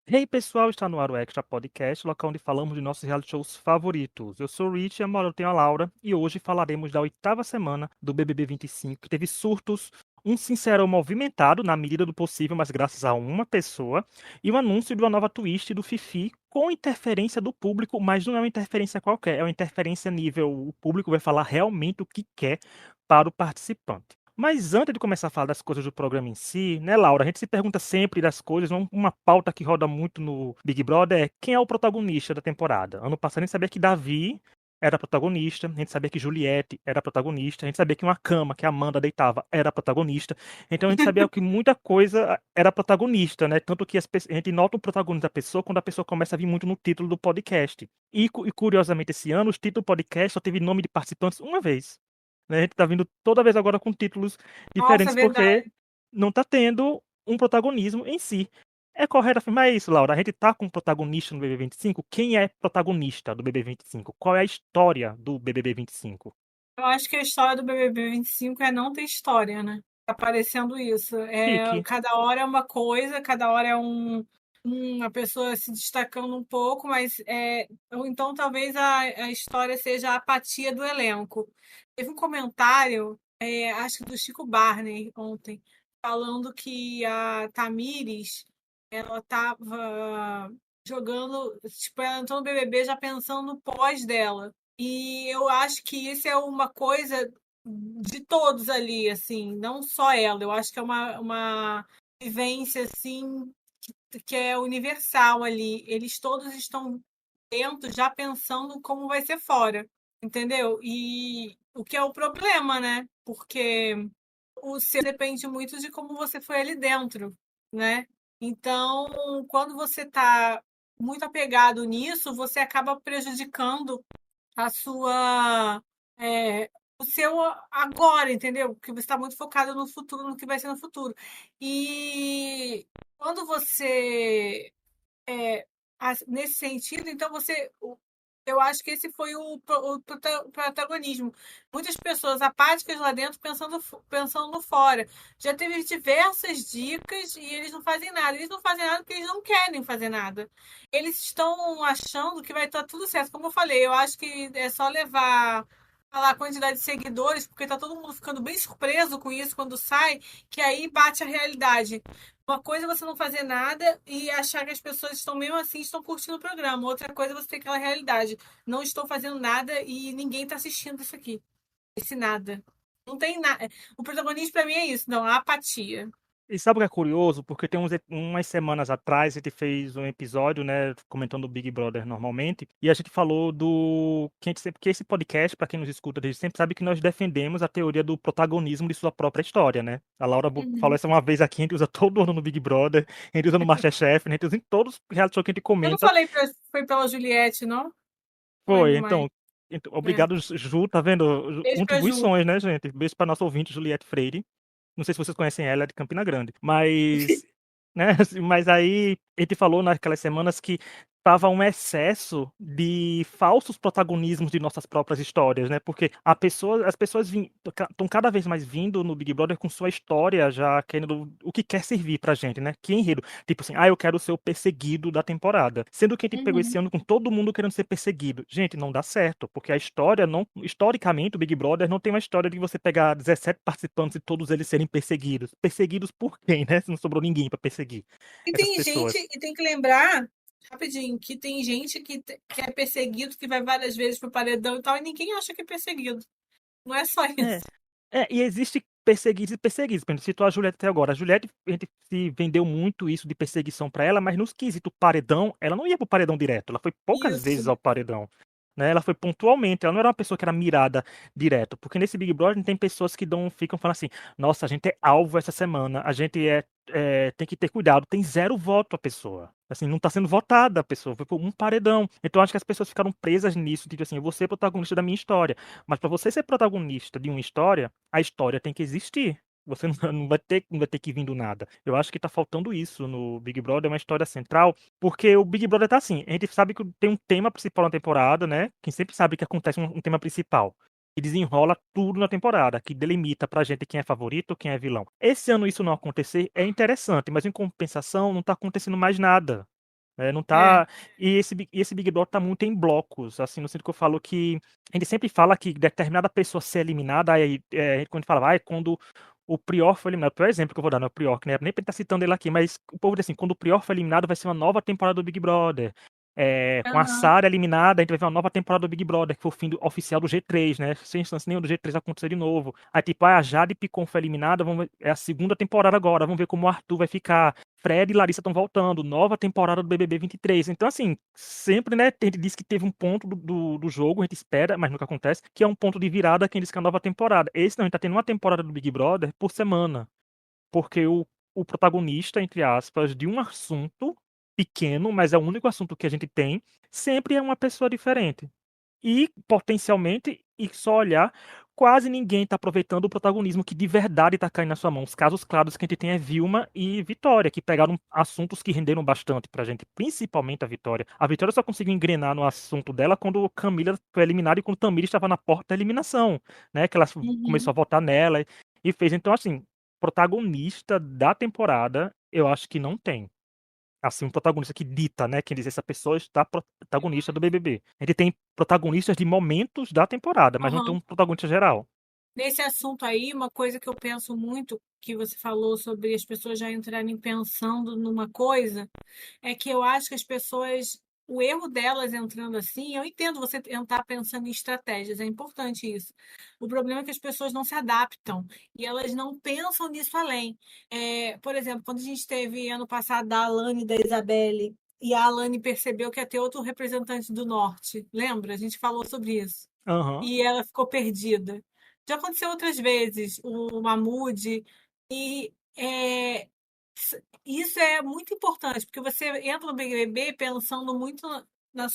Hey pessoal, está no ar o Extra Podcast, local onde falamos de nossos reality shows favoritos. Eu sou o Rich, eu tenho a Laura, e hoje falaremos da oitava semana do BBB 25, que teve surtos, um sincerão movimentado na medida do possível, mas graças a uma pessoa, e o anúncio de uma nova twist do Fifi com interferência do público, mas não é uma interferência qualquer, é uma interferência nível, o público vai falar realmente o que quer para o participante. Mas antes de começar a falar das coisas do programa em si, né, Laura? A gente se pergunta sempre das coisas. Uma pauta que roda muito no Big Brother é quem é o protagonista da temporada. Ano passado a gente sabia que Davi era protagonista, a gente sabia que Juliette era protagonista, a gente sabia que uma cama que a Amanda deitava era protagonista. Então a gente sabia que muita coisa era protagonista, né? Tanto que a gente nota o protagonismo da pessoa quando a pessoa começa a vir muito no título do podcast. E curiosamente, esse ano, o título do podcast só teve nome de participantes uma vez. Né? A gente tá vindo toda vez agora com títulos Nossa, é diferentes porque verdade. não tá tendo um protagonismo em si. É correto afirmar isso, Laura? A gente tá com um protagonista no BB 25? Quem é protagonista do BB 25? Qual é a história do BBB 25? Eu acho que a história do BBB 25 é não ter história, né? Tá parecendo isso. Chique. Cada hora é uma coisa, cada hora é uma pessoa se destacando um pouco, ou então talvez a história seja a apatia do elenco. Teve um comentário, acho que do Chico Barney ontem, falando que a Tamires, ela tava jogando, tipo, ela entrou no BBB já pensando no pós dela. E eu acho que isso é uma coisa de todos ali, assim, não só ela. Eu acho que é uma vivência, assim, que é universal ali. Eles todos estão dentro já pensando como vai ser fora, entendeu? E o que é o problema, né? Porque o seu depende muito de como você foi ali dentro, né? Então, quando você está muito apegado nisso, você acaba prejudicando a sua o seu agora, entendeu? Porque você está muito focado no futuro, no que vai ser no futuro. E quando você nesse sentido, então eu acho que esse foi o protagonismo. Muitas pessoas apáticas lá dentro pensando no fora. Já teve diversas dicas e eles não fazem nada. Eles não fazem nada porque eles não querem fazer nada. Eles estão achando que vai estar tudo certo. Como eu falei, eu acho que é só levar a quantidade de seguidores, porque tá todo mundo ficando bem surpreso com isso quando sai, que aí bate a realidade. Uma coisa é você não fazer nada e achar que as pessoas estão mesmo assim, estão curtindo o programa. Outra coisa é você ter aquela realidade. Não estou fazendo nada e ninguém está assistindo isso aqui. Esse nada. Não tem nada. O protagonismo para mim é isso, não, a apatia. E sabe o que é curioso? Porque tem umas semanas atrás a gente fez um episódio, né, comentando o Big Brother normalmente, e a gente falou do que a gente sempre, que esse podcast, para quem nos escuta, a gente sempre sabe que nós defendemos a teoria do protagonismo de sua própria história, né? A Laura falou Uhum. essa uma vez aqui, a gente usa todo ano no Big Brother, a gente usa no MasterChef, a gente usa em todos os reality shows que a gente Eu não comenta. falei foi pela Juliette, não? Não Foi, lembro mais. então, É. obrigado, Ju, tá vendo? Beijo pra Ju. Contribuições, né, gente? Beijo para nosso ouvinte, Juliette Freire. Não sei se vocês conhecem ela, é de Campina Grande. Mas, né, mas aí a gente falou naquelas semanas que tava um excesso de falsos protagonismos de nossas próprias histórias, né? Porque as pessoas estão cada vez mais vindo no Big Brother com sua história, já querendo o que quer servir pra gente, né? Que enredo. Tipo assim, eu quero ser o perseguido da temporada. Sendo que a gente pegou esse Uhum. ano com todo mundo querendo ser perseguido. Gente, não dá certo, porque a história não. Historicamente, o Big Brother não tem uma história de você pegar 17 participantes e todos eles serem perseguidos. Perseguidos por quem, né? Se não sobrou ninguém pra perseguir E essas tem gente, pessoas. e tem que lembrar, rapidinho, que tem gente que é perseguido, que vai várias vezes pro paredão e tal, e ninguém acha que é perseguido. Não é só É. isso. E existe perseguidos e perseguidos. Por exemplo, citou a Juliette até agora. A Juliette, a gente se vendeu muito isso de perseguição pra ela, mas nos quesitos paredão, ela não ia pro paredão direto. Ela foi poucas Isso. vezes ao paredão. Né? Ela foi pontualmente, ela não era uma pessoa que era mirada direto. Porque nesse Big Brother tem pessoas que ficam falando assim: nossa, a gente é alvo essa semana, a gente tem que ter cuidado. Tem zero voto a pessoa. Assim, não tá sendo votada a pessoa, foi por um paredão. Então acho que as pessoas ficaram presas nisso, tipo assim, eu vou ser protagonista da minha história. Mas para você ser protagonista de uma história, a história tem que existir. Você não vai ter que vir do nada. Eu acho que tá faltando isso no Big Brother, é uma história central, porque o Big Brother tá assim, a gente sabe que tem um tema principal na temporada, né? Quem sempre sabe que acontece um tema principal. E desenrola tudo na temporada, que delimita pra gente quem é favorito, quem é vilão. Esse ano isso não acontecer é interessante, mas em compensação não tá acontecendo mais nada. Não É. tá. E esse Big Brother tá muito em blocos, assim, no sentido que eu falo que. A gente sempre fala que determinada pessoa ser eliminada, aí quando a gente fala, quando o Prior foi eliminado, por exemplo que eu vou dar, não é o Prior, que nem pra estar citando ele aqui, mas o povo diz assim, quando o Prior foi eliminado, vai ser uma nova temporada do Big Brother. Com a Aham. Sarah eliminada, a gente vai ver uma nova temporada do Big Brother, que foi o fim oficial do G3, né? Sem chance nenhuma do G3 acontecer de novo. Aí, tipo, a Jade Picon foi eliminada, é a segunda temporada agora, vamos ver como o Arthur vai ficar. Fred e Larissa estão voltando, nova temporada do BBB 23. Então, assim, sempre, né, a gente diz que teve um ponto do jogo, a gente espera, mas nunca acontece, que é um ponto de virada, quem diz que é a nova temporada. Esse não, a gente tá tendo uma temporada do Big Brother por semana, porque o protagonista, entre aspas, de um assunto pequeno, mas é o único assunto que a gente tem, sempre é uma pessoa diferente. E, potencialmente, e só olhar, quase ninguém está aproveitando o protagonismo que de verdade está caindo na sua mão. Os casos claros que a gente tem é Vilma e Vitória, que pegaram assuntos que renderam bastante pra gente, principalmente a Vitória. A Vitória só conseguiu engrenar no assunto dela quando Camila foi eliminada e quando Tamira estava na porta da eliminação, né? Que ela começou Uhum. a votar nela e fez. Então, assim, protagonista da temporada, eu acho que não tem assim, um protagonista que dita, né? Quem diz essa pessoa está protagonista do BBB. A gente tem protagonistas de momentos da temporada, mas não tem Aham. um protagonista geral. Nesse assunto aí, uma coisa que eu penso muito, que você falou sobre as pessoas já entrarem pensando numa coisa, é que eu acho que as pessoas, o erro delas entrando assim, eu entendo você tentar pensando em estratégias, é importante isso. O problema é que as pessoas não se adaptam e elas não pensam nisso além. Por exemplo, quando a gente teve ano passado a Alane e da Isabelle, e a Alane percebeu que ia ter outro representante do Norte, lembra? A gente falou sobre isso. Aham. E ela ficou perdida. Já aconteceu outras vezes, o Mahmood, e isso é muito importante, porque você entra no BBB pensando muito no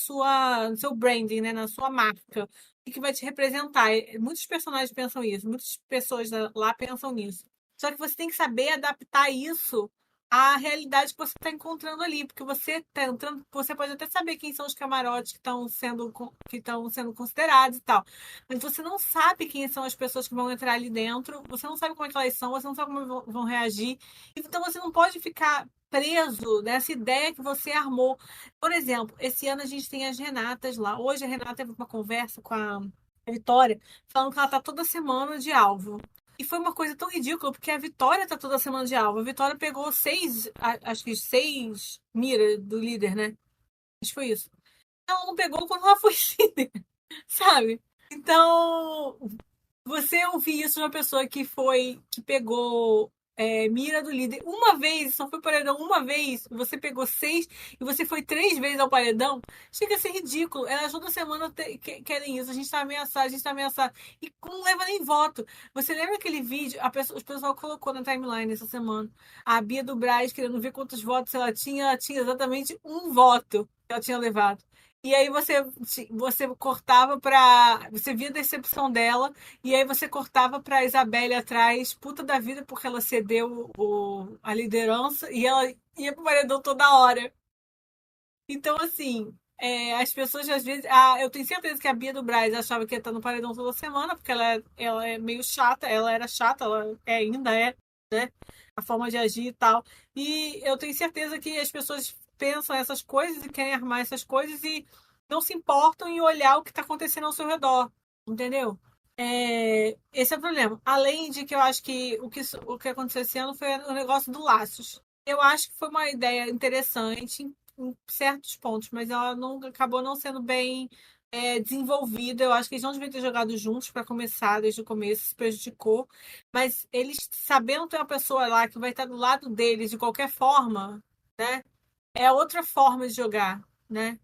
seu branding, né? Na sua marca, o que vai te representar. Muitos personagens pensam isso, muitas pessoas lá pensam nisso. Só que você tem que saber adaptar isso à realidade que você está encontrando ali, porque você está entrando, você pode até saber quem são os camarotes que estão sendo considerados e tal, mas você não sabe quem são as pessoas que vão entrar ali dentro, você não sabe como é que elas são, você não sabe como vão reagir. Então você não pode ficar preso nessa ideia que você armou. Por exemplo, esse ano a gente tem as Renatas lá. Hoje a Renata teve uma conversa com a Vitória, falando que ela tá toda semana de alvo. E foi uma coisa tão ridícula, porque a Vitória tá toda semana de alvo. A Vitória pegou acho que seis mira do líder, né? Acho que foi isso. Ela não pegou quando ela foi líder, sabe? Então, você ouvir isso de uma pessoa que pegou mira do líder uma vez, só foi paredão uma vez, você pegou seis e você foi três vezes ao paredão, chega a ser ridículo. Elas toda semana querem isso, a gente tá ameaçado, a gente tá ameaçado. E não leva nem voto. Você lembra aquele vídeo, o pessoal colocou na timeline essa semana, a Bia do Brás querendo ver quantos votos ela tinha exatamente um voto que ela tinha levado. E aí você cortava pra. Você via a decepção dela, e aí você cortava pra Isabelle atrás, puta da vida, porque ela cedeu a liderança e ela ia pro paredão toda hora. Então, assim, as pessoas às vezes. Eu tenho certeza que a Bia do Braz achava que ia estar no paredão toda semana, porque ela é meio chata, ela era chata, ainda é, né? A forma de agir e tal. E eu tenho certeza que as pessoas pensam essas coisas e querem armar essas coisas e não se importam em olhar o que está acontecendo ao seu redor, entendeu? Esse é o problema. Além de que eu acho que o que aconteceu esse ano foi o negócio do Laços. Eu acho que foi uma ideia interessante em certos pontos, mas ela não acabou não sendo bem desenvolvida. Eu acho que eles não deviam ter jogado juntos para começar desde o começo, se prejudicou. Mas eles sabendo ter uma pessoa lá que vai estar do lado deles de qualquer forma, né? É outra forma de jogar, né?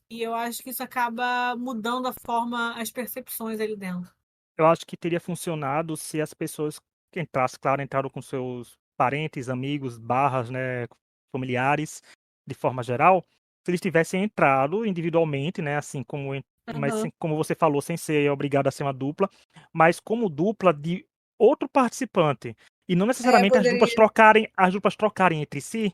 E eu acho que isso acaba mudando a forma, as percepções ali dentro. Eu acho que teria funcionado se as pessoas que entrassem, claro, entraram com seus parentes, amigos, barras, né, familiares, de forma geral, se eles tivessem entrado individualmente, né, assim como, mas Aham. como você falou, sem ser obrigado a ser uma dupla, mas como dupla de outro participante. E não necessariamente Poderia. as duplas trocarem entre si.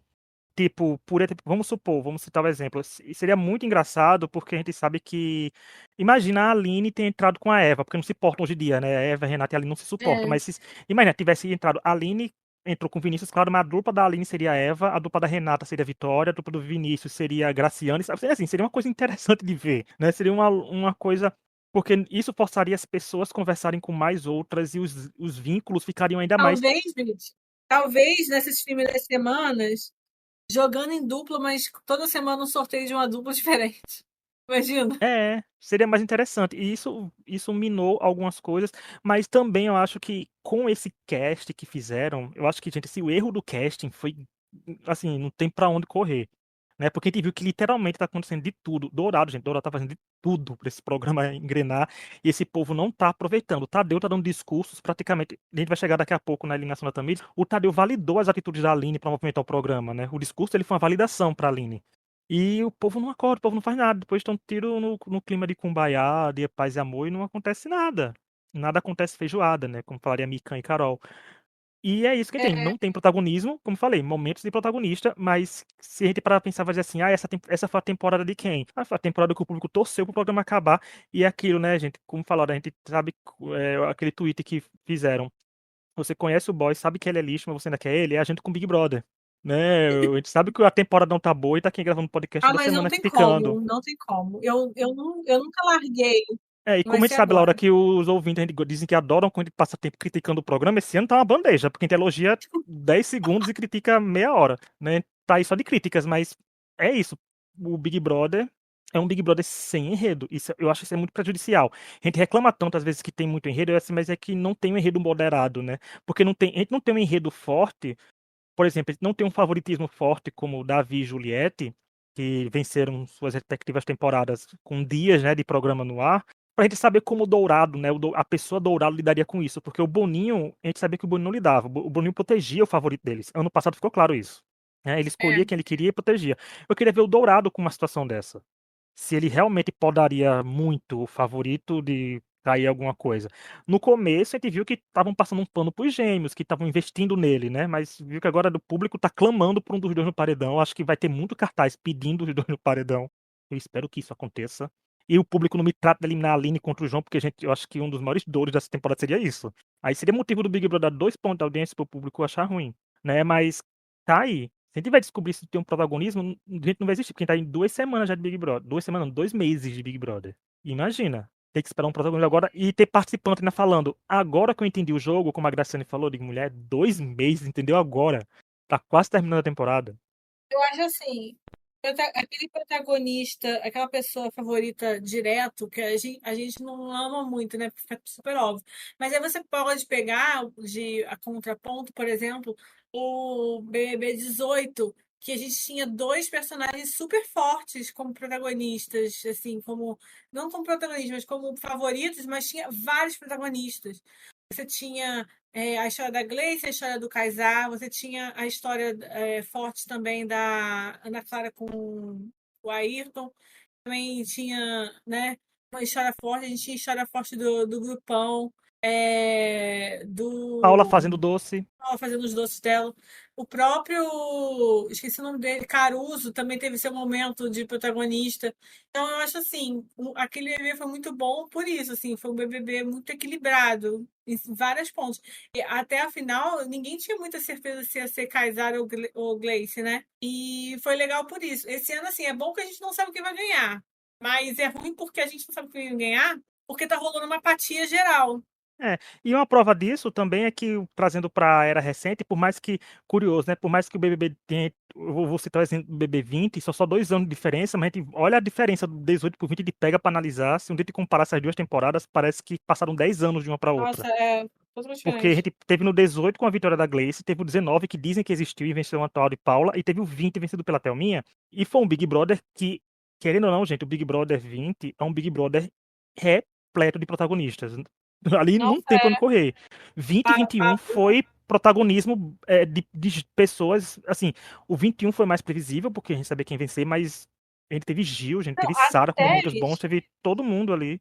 Tipo, vamos supor, vamos citar o exemplo. Seria muito engraçado porque a gente sabe que. Imagina a Aline ter entrado com a Eva, porque não se suportam hoje em dia, né? A Eva, a Renata e a Aline não se suportam. É. Mas imagina, tivesse entrado a Aline, entrou com o Vinícius, claro, mas a dupla da Aline seria a Eva, a dupla da Renata seria a Vitória, a dupla do Vinícius seria a Graciane, sabe? Assim, seria uma coisa interessante de ver, né? Seria uma coisa. Porque isso forçaria as pessoas a conversarem com mais outras e os vínculos ficariam ainda mais. Talvez, gente, talvez nessas primeiras semanas, jogando em dupla, mas toda semana um sorteio de uma dupla diferente. Imagina. Seria mais interessante. E isso minou algumas coisas, mas também eu acho que com esse cast que fizeram, eu acho que, gente, esse erro do casting foi, assim, não tem pra onde correr, né? Porque a gente viu que literalmente tá acontecendo de tudo. Dourado, gente, Dourado tá fazendo de tudo pra esse programa engrenar e esse povo não tá aproveitando. O Tadeu tá dando discursos praticamente, a gente vai chegar daqui a pouco na eliminação da Tamires, o Tadeu validou as atitudes da Aline pra movimentar o programa, né? O discurso ele foi uma validação pra Aline. E o povo não acorda, o povo não faz nada. Depois estão tiro no clima de kumbaya, de paz e amor, e não acontece nada. Nada acontece feijoada, né? Como falaria Mikan e Carol. E é isso que tem. É, Não tem protagonismo, como falei, momentos de protagonista, mas se a gente parar pra pensar, vai dizer assim, essa foi a temporada de quem? Ah, foi a temporada que o público torceu pro programa acabar. E é aquilo, né, gente? Como falaram, a gente sabe aquele tweet que fizeram. Você conhece o boy, sabe que ele é lixo, mas você ainda quer ele? É a gente com Big Brother. Né? A gente sabe que a temporada não tá boa e tá aqui gravando podcast toda mas não semana tem criticando. como, não tem como. Eu nunca larguei, E vai como a gente ser sabe, Laura, agora. que os ouvintes a gente dizem que adoram quando a gente passa tempo criticando o programa, esse ano tá uma bandeja, porque a gente elogia 10 segundos e critica meia hora, né? Tá aí só de críticas, mas é isso. O Big Brother é um Big Brother sem enredo. Isso, eu acho que isso é muito prejudicial. A gente reclama tanto às vezes que tem muito enredo, mas é que não tem um enredo moderado, né? Porque a gente não tem um enredo forte, por exemplo, não tem um favoritismo forte como Davi e Juliette, que venceram suas respectivas temporadas com dias, né, de programa no ar, pra gente saber como o Dourado, né, a pessoa Dourado lidaria com isso, porque o Boninho, a gente sabia que o Boninho não lidava, o Boninho protegia o favorito deles. Ano passado ficou claro isso. Né? Ele É, escolhia quem ele queria e protegia. Eu queria ver o Dourado com uma situação dessa, se ele realmente podaria muito o favorito de cair alguma coisa. No começo, a gente viu que estavam passando um pano pros gêmeos, que estavam investindo nele, né? Mas viu que agora o público tá clamando por um dos dois no paredão. Acho que vai ter muito cartaz pedindo os dois no paredão. Eu espero que isso aconteça. E o público não me trata de eliminar a Aline contra o João, porque eu acho que um dos maiores dores dessa temporada seria isso. Aí seria motivo do Big Brother dar 2 pontos de audiência pro público achar ruim, né? Mas tá aí. Se a gente vai descobrir se tem um protagonismo, a gente não vai existir, porque a gente tá em 2 semanas já de Big Brother. 2 semanas, não, 2 meses de Big Brother. Imagina, ter que esperar um protagonista agora e ter participante ainda falando. Agora que eu entendi o jogo, como a Graciane falou, de mulher, 2 meses, entendeu? Agora. Tá quase terminando a temporada. eu acho assim, aquele protagonista, aquela pessoa favorita direto, que a gente não ama muito, né? Porque fica super óbvio. Mas aí você pode pegar a contraponto, por exemplo, o BBB 18, que a gente tinha dois personagens super fortes como protagonistas, assim, como, não como protagonistas, mas como favoritos, mas tinha vários protagonistas. Você tinha a história da Gleice, a história do Kaysar, você tinha a história forte também da Ana Clara com o Ayrton, também tinha, né, uma história forte, a gente tinha história forte do grupão, Paula do fazendo doce. ela fazendo os doces dela. O próprio, esqueci o nome dele, Caruso, também teve seu momento de protagonista. Então, eu acho assim, aquele BBB foi muito bom por isso, assim, foi um BBB muito equilibrado em vários pontos. E até a final, ninguém tinha muita certeza se ia ser Kaysar ou Gleice, né? E foi legal por isso. Esse ano, assim, é bom que a gente não sabe quem vai ganhar, mas é ruim porque a gente não sabe quem vai ganhar, porque tá rolando uma apatia geral. É, e uma prova disso também é que, trazendo para a era recente, por mais que, curioso, né? Por mais que o BBB tenha, eu vou citar o exemplo do BB 20, só 2 anos de diferença, mas a gente olha a diferença do 18 pro 20 de pega para analisar. Se um dia te comparar essas duas temporadas, parece que passaram 10 anos de uma para outra. Nossa, é totalmente Porque a diferente. gente teve no 18 com a vitória da Gleice, teve o 19 que dizem que existiu e venceu uma tal de Paula, e teve o 20 vencido pela Thelminha, e foi um Big Brother que, querendo ou não, gente, o Big Brother 20 é um Big Brother repleto de protagonistas. Ali não Nossa, tem pra onde correr. 20 e a, 21 a, foi protagonismo de pessoas, assim, o 21 foi mais previsível, porque a gente sabia quem vencer, mas a gente teve Gil, a gente não, teve as Sara com momentos bons, séries teve todo mundo ali.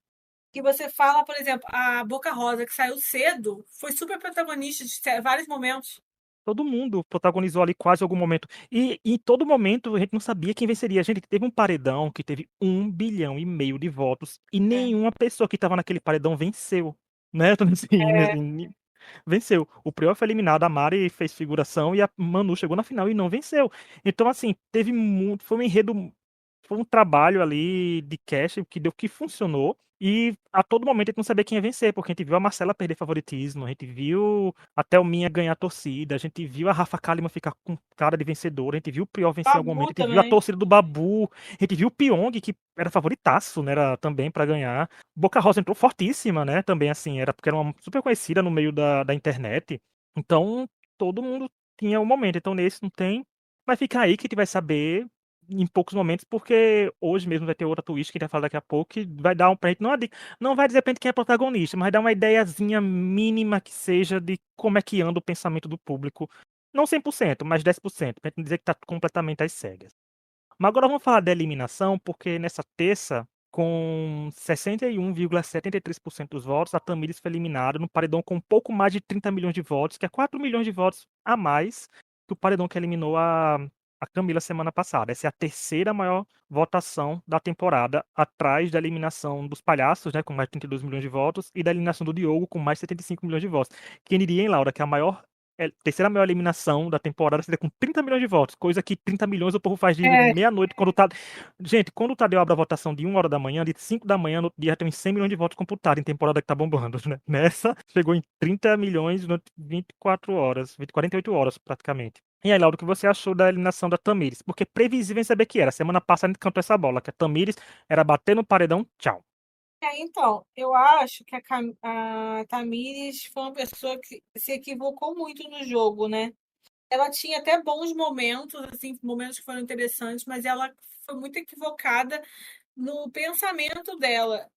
que você fala, por exemplo, a Boca Rosa, que saiu cedo, foi super protagonista de vários momentos. Todo mundo protagonizou ali quase algum momento. E em todo momento a gente não sabia quem venceria. A gente teve um paredão que teve 1,5 bilhão de votos e É. nenhuma pessoa que estava naquele paredão venceu. Né? Então, assim, assim, Venceu. O Prior foi eliminado, a Mari fez figuração e a Manu chegou na final e não venceu. Então, assim, teve muito. Foi um enredo. Foi um trabalho ali de casting que deu que funcionou. E a todo momento a gente não sabia quem ia vencer, porque a gente viu a Marcela perder favoritismo, a gente viu a Thelminha ganhar a torcida, a gente viu a Rafa Kalimann ficar com cara de vencedora, a gente viu o Prior vencer em algum Babu momento, a gente viu a também. torcida do Babu, a gente viu o Pyong, que era favoritaço, né, era também pra ganhar. Boca Rosa entrou fortíssima, né, também assim, era porque era uma super conhecida no meio da internet. Então, todo mundo tinha um momento. Então, nesse não tem. Mas fica aí que a gente vai saber em poucos momentos, porque hoje mesmo vai ter outra twist que a gente vai falar daqui a pouco, que vai dar um pra gente, não vai dizer pra gente quem é protagonista, mas vai dar uma ideiazinha mínima que seja de como é que anda o pensamento do público. Não 100%, mas 10%, pra gente não dizer que tá completamente às cegas. Mas agora vamos falar da eliminação, porque nessa terça, com 61,73% dos votos, a Tamires foi eliminada no paredão com um pouco mais de 30 milhões de votos, que é 4 milhões de votos a mais que o paredão que eliminou a Camila semana passada. Essa é a terceira maior votação da temporada, atrás da eliminação dos palhaços, né, com mais de 32 milhões de votos, e da eliminação do Diogo, com mais de 75 milhões de votos. Quem diria, hein, Laura, que a terceira maior eliminação da temporada seria com 30 milhões de votos, coisa que 30 milhões o povo faz de É, meia-noite quando tá. Gente, quando o Tadeu abre a votação de 1 hora da manhã, de 5 da manhã, no outro dia já tem uns 100 milhões de votos computados em temporada que tá bombando, né? Nessa, chegou em 30 milhões no 24 horas, 48 horas praticamente. E aí, Laura, o que você achou da eliminação da Tamires? Porque previsível em saber que era. Semana passada a gente cantou essa bola, que a Tamires era bater no paredão, tchau. então, eu acho que a Tamires foi uma pessoa que se equivocou muito no jogo, né? Ela tinha até bons momentos, assim, momentos que foram interessantes, mas ela foi muito equivocada no pensamento dela.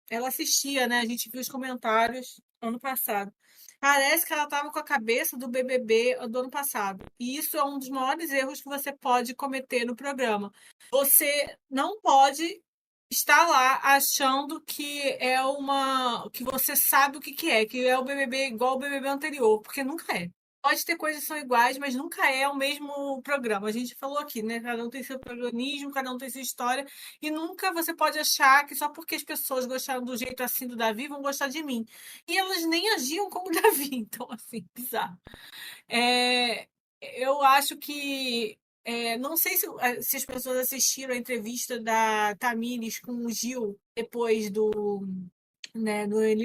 Ela assistia, né? A gente viu os comentários ano passado. Parece que ela estava com a cabeça do BBB do ano passado. E isso é um dos maiores erros que você pode cometer no programa. Você não pode estar lá achando que você sabe o que é o BBB igual o BBB anterior, porque nunca é. Pode ter coisas que são iguais, mas nunca é o mesmo programa. A gente falou aqui, né? Cada um tem seu protagonismo, cada um tem sua história. E nunca você pode achar que só porque as pessoas gostaram do jeito assim do Davi vão gostar de mim. E elas nem agiam como o Davi. Então, assim, bizarro. É, eu acho que. Não sei se as pessoas assistiram a entrevista da Tamires com o Gil depois do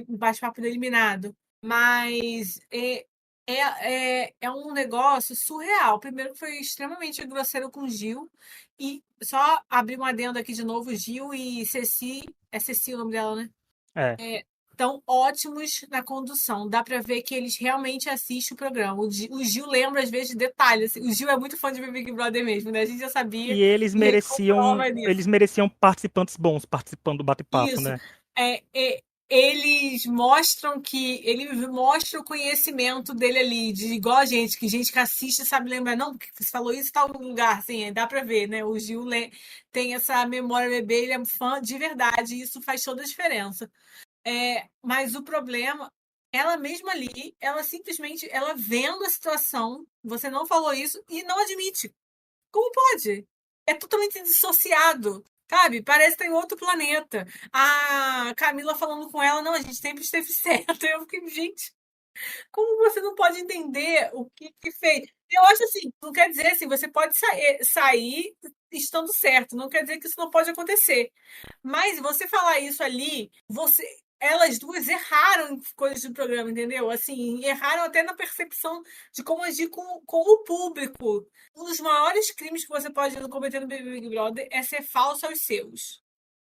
bate-papo do eliminado. Mas é um negócio surreal. Primeiro que foi extremamente grosseiro com o Gil. E só abrir um adendo aqui de novo, Gil e Ceci. É Ceci o nome dela, né? É. Estão ótimos na condução. Dá pra ver que eles realmente assistem o programa. O Gil lembra, às vezes, de detalhes. Assim. O Gil é muito fã de Big Brother mesmo, né? A gente já sabia. E eles E ele mereciam, comprova nisso. eles mereciam participantes bons participando do bate-papo, Isso. né? É, é, ele mostra o conhecimento dele ali, de igual a gente, que gente que assiste sabe lembrar, não, porque você falou isso em tal lugar, assim, dá pra ver, né? O Gil tem essa memória bebê, ele é fã de verdade, e isso faz toda a diferença. Mas o problema, ela mesma ali, ela simplesmente, ela vendo a situação, você não falou isso e não admite. Como pode? É totalmente dissociado, sabe? Parece que tá em outro planeta. A Camila falando com ela, não, a gente sempre esteve certo. Eu fiquei, gente, como você não pode entender o que fez? Eu acho assim, não quer dizer assim, você pode sair estando certo, não quer dizer que isso não pode acontecer. Mas você falar isso ali, elas duas erraram em coisas do programa, entendeu? Assim, erraram até na percepção de como agir com o público. Um dos maiores crimes que você pode cometer no Big Brother é ser falso aos seus,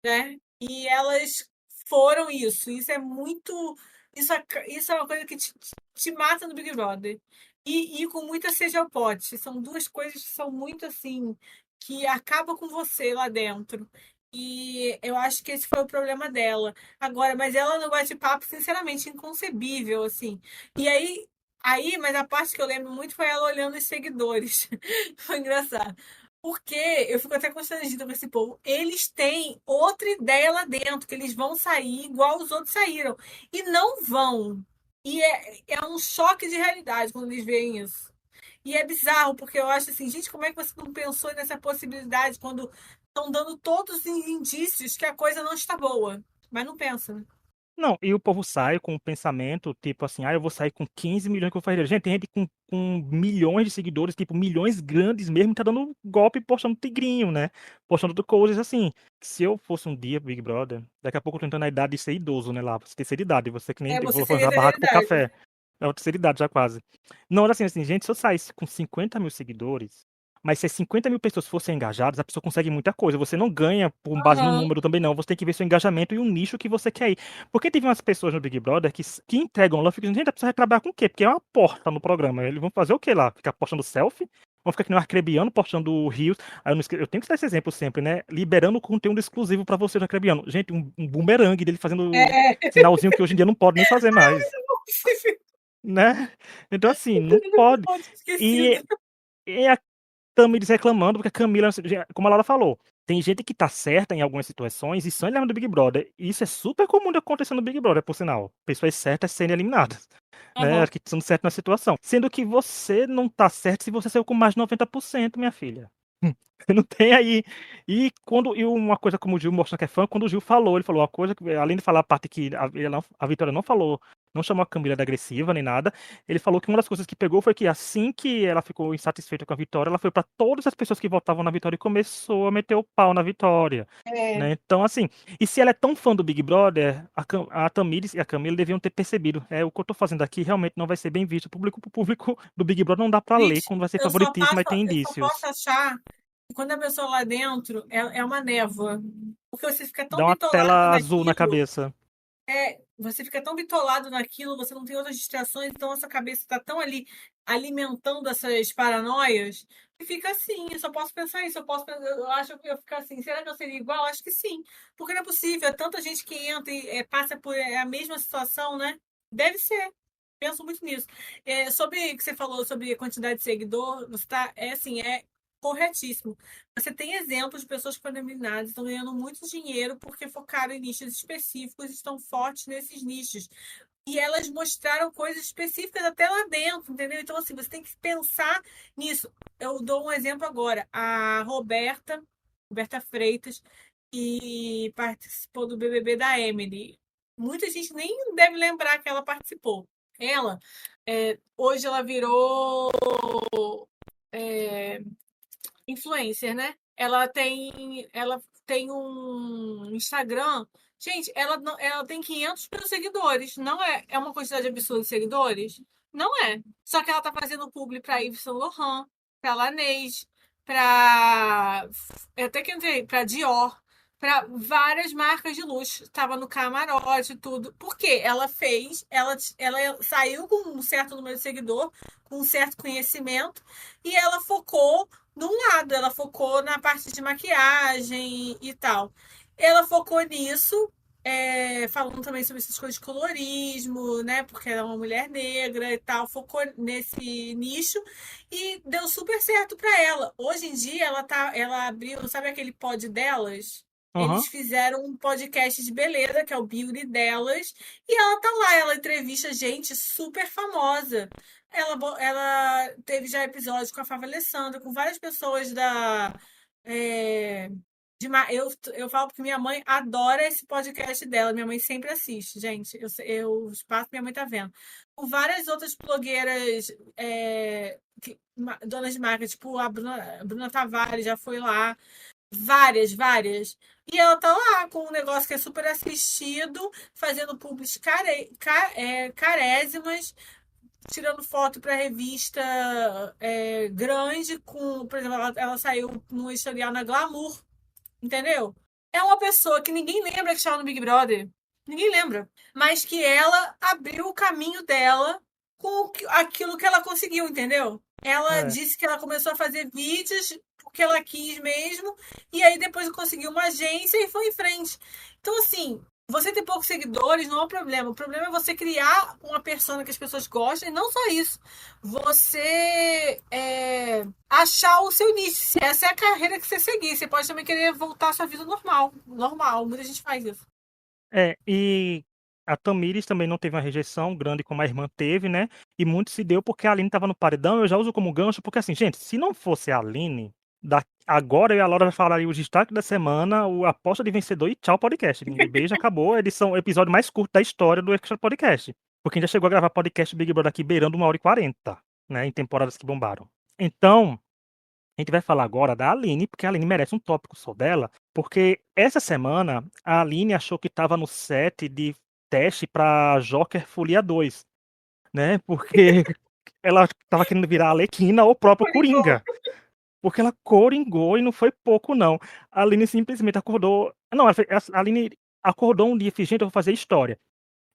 né? E elas foram isso. Isso é muito. Isso é uma coisa que te mata no Big Brother. E com muita sede ao pote. São duas coisas que são muito assim, que acabam com você lá dentro. E eu acho que esse foi o problema dela. Agora, mas ela no bate-papo, sinceramente, inconcebível, assim. E mas a parte que eu lembro muito foi ela olhando os seguidores. Foi engraçado. Porque eu fico até constrangida com esse povo. Eles têm outra ideia lá dentro, que eles vão sair igual os outros saíram. E não vão. E é um choque de realidade quando eles veem isso. E é bizarro, porque eu acho assim, gente, como é que você não pensou nessa possibilidade quando estão dando todos os indícios que a coisa não está boa? Mas não pensa, né? Não, e o povo sai com o pensamento, tipo assim, eu vou sair com 15 milhões que eu vou fazer. Gente, tem gente com milhões de seguidores, tipo, milhões grandes mesmo, tá dando golpe postando tigrinho, né? Postando coisas assim. Se eu fosse um dia Big Brother, daqui a pouco eu tô entrando na idade de ser idoso, né? Lá, você terceira idade, você que nem É, eu você vou seria fazer a a barraca terceira pro idade. café. É a terceira idade já quase. Não, era assim, gente, se eu saísse com 50 mil seguidores, mas se as 50 mil pessoas fossem engajadas, a pessoa consegue muita coisa. Você não ganha com base no Aham. número também, não. Você tem que ver seu engajamento e o nicho que você quer ir. Porque teve umas pessoas no Big Brother que entregam lá, ficam, gente, a pessoa vai trabalhar com o quê? Porque é uma porta no programa. Eles vão fazer o quê lá? Ficar postando selfie? Vão ficar que nem um arcrebiano postando rios. Aí eu tenho que dar esse exemplo sempre, né? Liberando conteúdo exclusivo pra você do arcrebiano. Gente, um bumerangue dele fazendo É. sinalzinho que hoje em dia não pode nem fazer mais, né? Então, assim, não pode. Pode esquecido. E, e a Tamiris reclamando, porque a Camila, como a Laura falou, tem gente que tá certa em algumas situações e são eliminadas do Big Brother. E isso é super comum de acontecer no Big Brother, por sinal. Pessoas certas sendo eliminadas, né? Aham. Que estão certas na situação. Sendo que você não tá certo se você saiu com mais de 90%, minha filha. Você não tem aí. E uma coisa como o Gil mostra que é fã, quando o Gil falou, ele falou uma coisa que, além de falar a parte que a Vitória não falou, não chamou a Camila de agressiva nem nada, ele falou que uma das coisas que pegou foi que assim que ela ficou insatisfeita com a Vitória, ela foi para todas as pessoas que votavam na Vitória e começou a meter o pau na Vitória. É. Né? Então, assim, e se ela é tão fã do Big Brother, a Tamires e a Camila deviam ter percebido. O que eu tô fazendo aqui realmente não vai ser bem visto. O público do Big Brother não dá pra ler Gente, quando vai ser favoritismo, mas tem eu só posso indícios. achar que quando a pessoa lá dentro é uma névoa. Porque você fica tão Dá uma bitolado tela azul na naquilo. cabeça. Você fica tão bitolado naquilo, você não tem outras distrações, então a sua cabeça está tão ali alimentando essas paranoias que fica assim. Eu só posso pensar isso, eu acho que eu ficar assim, será que eu seria igual? Acho que sim, porque não é possível, é tanta gente que entra e passa por a mesma situação, né? Deve ser. Penso muito nisso. Sobre o que você falou sobre a quantidade de seguidor, você tá, assim, é corretíssimo. Você tem exemplos de pessoas que foram eliminadas, estão ganhando muito dinheiro porque focaram em nichos específicos e estão fortes nesses nichos. E elas mostraram coisas específicas até lá dentro, entendeu? Então, assim, você tem que pensar nisso. Eu dou um exemplo agora. A Roberta Freitas, que participou do BBB da Emily. Muita gente nem deve lembrar que ela participou. Ela, hoje ela virou é, influencer, né? Ela tem um Instagram. Gente, ela tem 500 mil seguidores. Não é uma quantidade absurda de seguidores? Não é. Só que ela tá fazendo publi pra Yves Saint Laurent, pra Laneige, pra. Até que entrei, pra Dior, pra várias marcas de luxo. Tava no camarote e tudo. Por quê? Ela saiu com um certo número de seguidor, com um certo conhecimento, e ela focou num lado, ela focou na parte de maquiagem e tal. Ela focou nisso, falando também sobre essas coisas de colorismo, né? Porque ela é uma mulher negra e tal, focou nesse nicho e deu super certo para ela. Hoje em dia ela abriu, sabe aquele pod delas? Eles Aham. fizeram um podcast de beleza, que é o Beauty delas, e ela tá lá, ela entrevista gente super famosa. Ela teve já episódios com a Fábio Alessandra, com várias pessoas da. é, eu falo porque minha mãe adora esse podcast dela. Minha mãe sempre assiste, gente. Eu passo, minha mãe tá vendo. Com várias outras blogueiras, donas de marca, tipo a Bruna Tavares já foi lá. Várias, várias. E ela tá lá com um negócio que é super assistido, fazendo publis carésimas, tirando foto para revista grande, por exemplo, ela saiu no historial na Glamour, entendeu? É uma pessoa que ninguém lembra que estava no Big Brother. Ninguém lembra. Mas que ela abriu o caminho dela com aquilo que ela conseguiu, entendeu? Ela É. disse que ela começou a fazer vídeos porque ela quis mesmo, e aí depois conseguiu uma agência e foi em frente. Então, assim, você ter poucos seguidores não é um problema. O problema é você criar uma persona que as pessoas gostem, e não só isso. Você achar o seu nicho. Se essa é a carreira que você seguir, você pode também querer voltar à sua vida normal. Normal, muita gente faz isso. E a Tamires também não teve uma rejeição grande como a irmã teve, né? E muito se deu porque a Aline estava no paredão. Eu já uso como gancho, porque assim, gente, se não fosse a Aline, Agora eu e a Laura vai falar aí os destaques da semana, o aposta de vencedor e tchau podcast. Beijo, acabou. A edição, o episódio mais curto da história do Extra Podcast. Porque a gente já chegou a gravar podcast Big Brother aqui beirando 1h40, né? Em temporadas que bombaram. Então, a gente vai falar agora da Aline, porque a Aline merece um tópico só dela. Porque essa semana a Aline achou que estava no set de teste pra Joker Folia 2, né? Porque ela estava querendo virar a Arlequina ou o próprio Coringou. Coringa. Porque ela coringou e não foi pouco, não. A Aline simplesmente acordou. Não, a Aline acordou um dia e fez, gente, eu vou fazer história.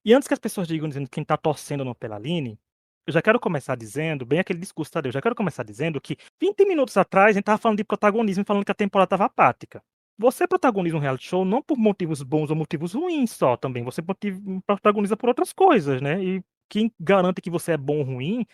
E antes que as pessoas digam dizendo quem tá torcendo ou não pela Aline, eu já quero começar dizendo, bem aquele discurso, Tadeu, eu já quero começar dizendo que 20 minutos atrás a gente tava falando de protagonismo e falando que a temporada tava apática. Você protagoniza um reality show não por motivos bons ou motivos ruins só também. Você protagoniza por outras coisas, né? E quem garante que você é bom ou ruim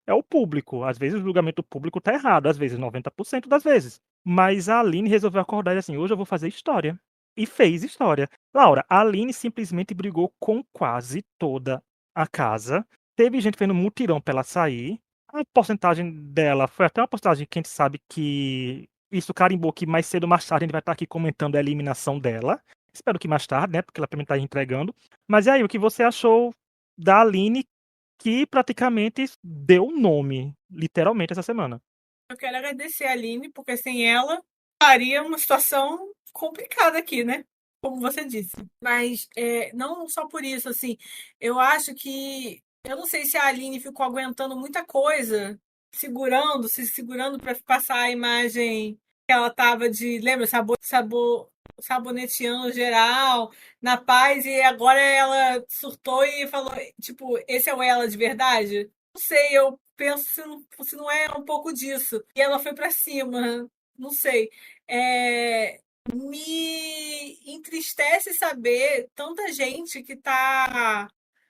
é o público. Às vezes o julgamento público tá errado, às vezes 90% das vezes. Mas a Aline resolveu acordar e assim, hoje eu vou fazer história. E fez história. Laura, a Aline simplesmente brigou com quase toda a casa. Teve gente fazendo mutirão pra ela sair. A porcentagem dela foi até uma porcentagem que a gente sabe que isso carimbou que mais cedo ou mais tarde a gente vai estar aqui comentando a eliminação dela. Espero que mais tarde, né? Porque ela também tá entregando. Mas e aí, o que você achou da Aline que praticamente deu nome, literalmente, essa semana? Eu quero agradecer a Aline, porque sem ela faria uma situação complicada aqui, né? Como você disse. Mas não só por isso, assim, eu acho que. Eu não sei se a Aline ficou aguentando muita coisa, se segurando para passar a imagem que ela tava de. Lembra? Saboneteando geral, na paz, e agora ela surtou e falou: tipo, esse é o ela de verdade? Não sei, eu penso se não é um pouco disso. E ela foi pra cima, não sei. Me entristece saber tanta gente que tá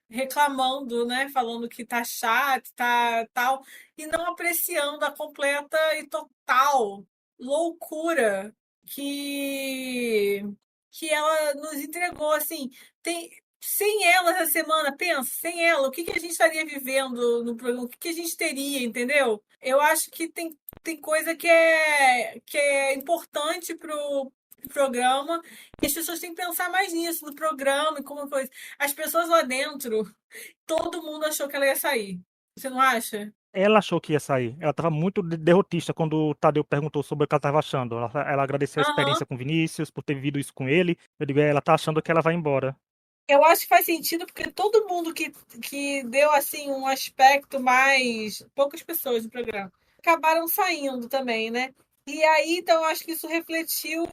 reclamando, né? Falando que tá chato, tá tal, e não apreciando a completa e total loucura que que ela nos entregou, assim. Tem sem ela essa semana, pensa, sem ela, o que que a gente estaria vivendo no programa? O que que a gente teria, entendeu? Eu acho que tem coisa que é importante pro programa, e as pessoas têm que pensar mais nisso, no programa e como coisa. As pessoas lá dentro, todo mundo achou que ela ia sair. Você não acha? Ela achou que ia sair. Ela estava muito derrotista quando o Tadeu perguntou sobre o que ela estava achando. Ela agradeceu a Aham. experiência com o Vinícius, por ter vivido isso com ele. Eu digo, ela tá achando que ela vai embora. Eu acho que faz sentido porque todo mundo que deu assim um aspecto mais. Poucas pessoas no programa acabaram saindo também, né? E aí, então, eu acho que isso refletiu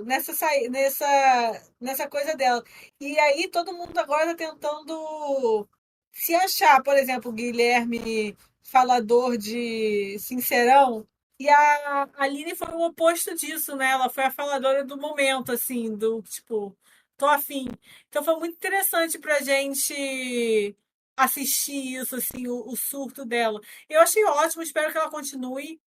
nessa coisa dela. E aí, todo mundo agora está tentando se achar. Por exemplo, o Guilherme, falador de Sincerão. E a Aline foi o oposto disso, né? Ela foi a faladora do momento, assim, do tipo, tô afim. Então foi muito interessante pra gente assistir isso, assim, o surto dela. Eu achei ótimo, espero que ela continue.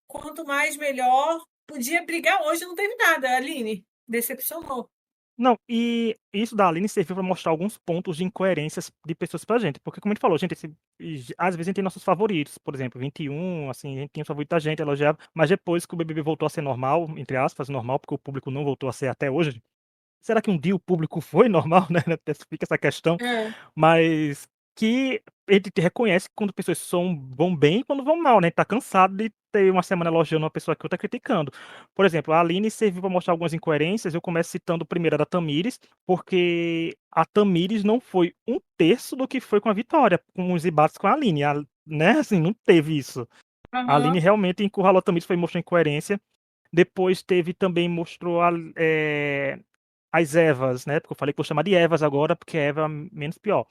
Quanto mais melhor. Podia brigar hoje, não teve nada, Aline. Decepcionou. Não, e isso da Aline serviu pra mostrar alguns pontos de incoerências de pessoas pra gente. Porque, como a gente falou, gente, às vezes a gente tem nossos favoritos. Por exemplo, 21, assim, a gente tinha o favorito da gente, elogiava. Mas depois que o BBB voltou a ser normal, entre aspas, normal, porque o público não voltou a ser até hoje. Será que um dia o público foi normal, né? Fica essa questão. É. Mas que ele te reconhece quando pessoas vão bem e quando vão mal, né? Tá cansado de ter uma semana elogiando uma pessoa que outra criticando. Por exemplo, a Aline serviu para mostrar algumas incoerências. Eu começo citando primeiro a da Tamires, porque a Tamires não foi um terço do que foi com a Vitória, com os embates com a Aline, né? Assim, não teve isso. A Aline Aham. realmente encurralou a Tamires, foi mostrou incoerência. Depois teve também, mostrou as Evas, né? Porque eu falei que vou chamar de Evas agora, porque Eva é menos pior.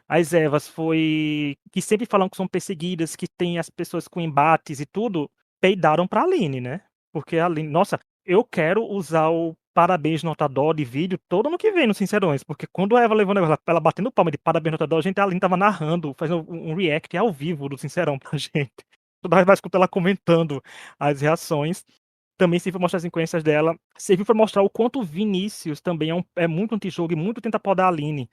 As Evas foi que sempre falam que são perseguidas, que tem as pessoas com embates e tudo, peidaram pra Aline, né? Porque a Aline, nossa, eu quero usar o parabéns nota dó de vídeo todo ano que vem no Sincerões, porque quando a Eva levou o negócio, ela batendo palma de parabéns nota dó, a Aline tava narrando, fazendo um react ao vivo do Sincerão pra gente. Toda vez vai escutar ela comentando as reações. Também serviu pra mostrar as incoerências dela. Serviu pra mostrar o quanto o Vinícius também é muito antijogo e muito tenta podar a Aline,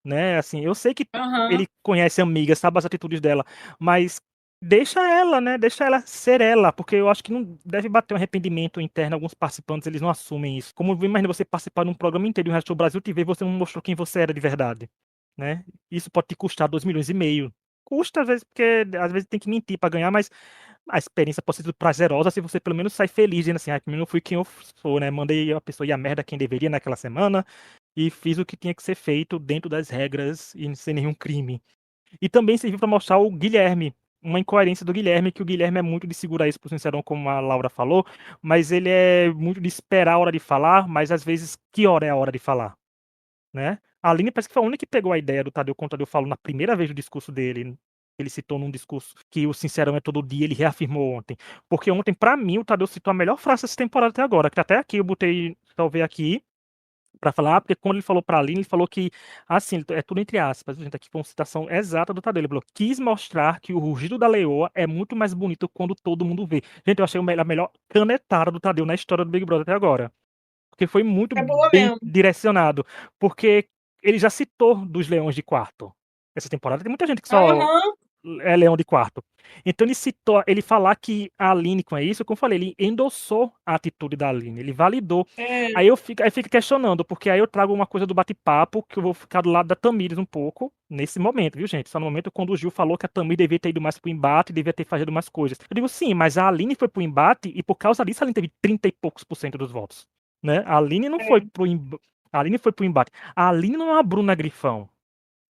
né? Assim, eu sei que ele Aham. conhece a amiga, sabe as atitudes dela, mas deixa ela, né? Deixa ela ser ela, porque eu acho que não deve bater um arrependimento interno. Alguns participantes, eles não assumem isso. Como imagina você participar de um programa inteiro e o resto do Brasil te vê e você não mostrou quem você era de verdade, né? Isso pode te custar 2,5 milhões. Custa, às vezes, porque às vezes tem que mentir para ganhar, mas a experiência pode ser prazerosa se você pelo menos sai feliz, dizendo assim, ah, pelo menos eu fui quem eu sou, né? Mandei a pessoa ir a merda quem deveria naquela semana e fiz o que tinha que ser feito dentro das regras e sem nenhum crime. E também serviu para mostrar o Guilherme, uma incoerência do Guilherme, que o Guilherme é muito de segurar isso pro Sincerão, como a Laura falou, mas ele é muito de esperar a hora de falar, mas às vezes, que hora é a hora de falar, né? A Aline parece que foi a única que pegou a ideia do Tadeu, quando o Tadeu falou na primeira vez do discurso dele. Ele citou num discurso que o Sincerão é todo dia, ele reafirmou ontem. Porque ontem, pra mim, o Tadeu citou a melhor frase dessa temporada até agora, que até aqui eu botei, talvez aqui, para falar, porque quando ele falou para a Aline, ele falou que, assim, é tudo entre aspas, gente, aqui foi uma citação exata do Tadeu, ele falou, quis mostrar que o rugido da leoa é muito mais bonito quando todo mundo vê. Gente, eu achei a melhor canetada do Tadeu na história do Big Brother até agora, porque foi muito É boa bem mesmo. direcionado, porque ele já citou dos leões de quarto. Essa temporada tem muita gente que só Aham, é leão de quarto. Então ele citou, ele falar que a Aline com isso, como eu falei, ele endossou a atitude da Aline, ele validou. é. Aí fico questionando, porque aí eu trago uma coisa do bate-papo, que eu vou ficar do lado da Tamires um pouco, nesse momento, viu, gente? Só no momento quando o Gil falou que a Tamires devia ter ido mais pro embate, devia ter feito mais coisas. Eu digo, sim, mas a Aline foi pro embate e por causa disso a Aline teve 30 e poucos por cento dos votos, né? A Aline não foi É. pro A Aline foi pro embate. A Aline não é uma Bruna Grifão.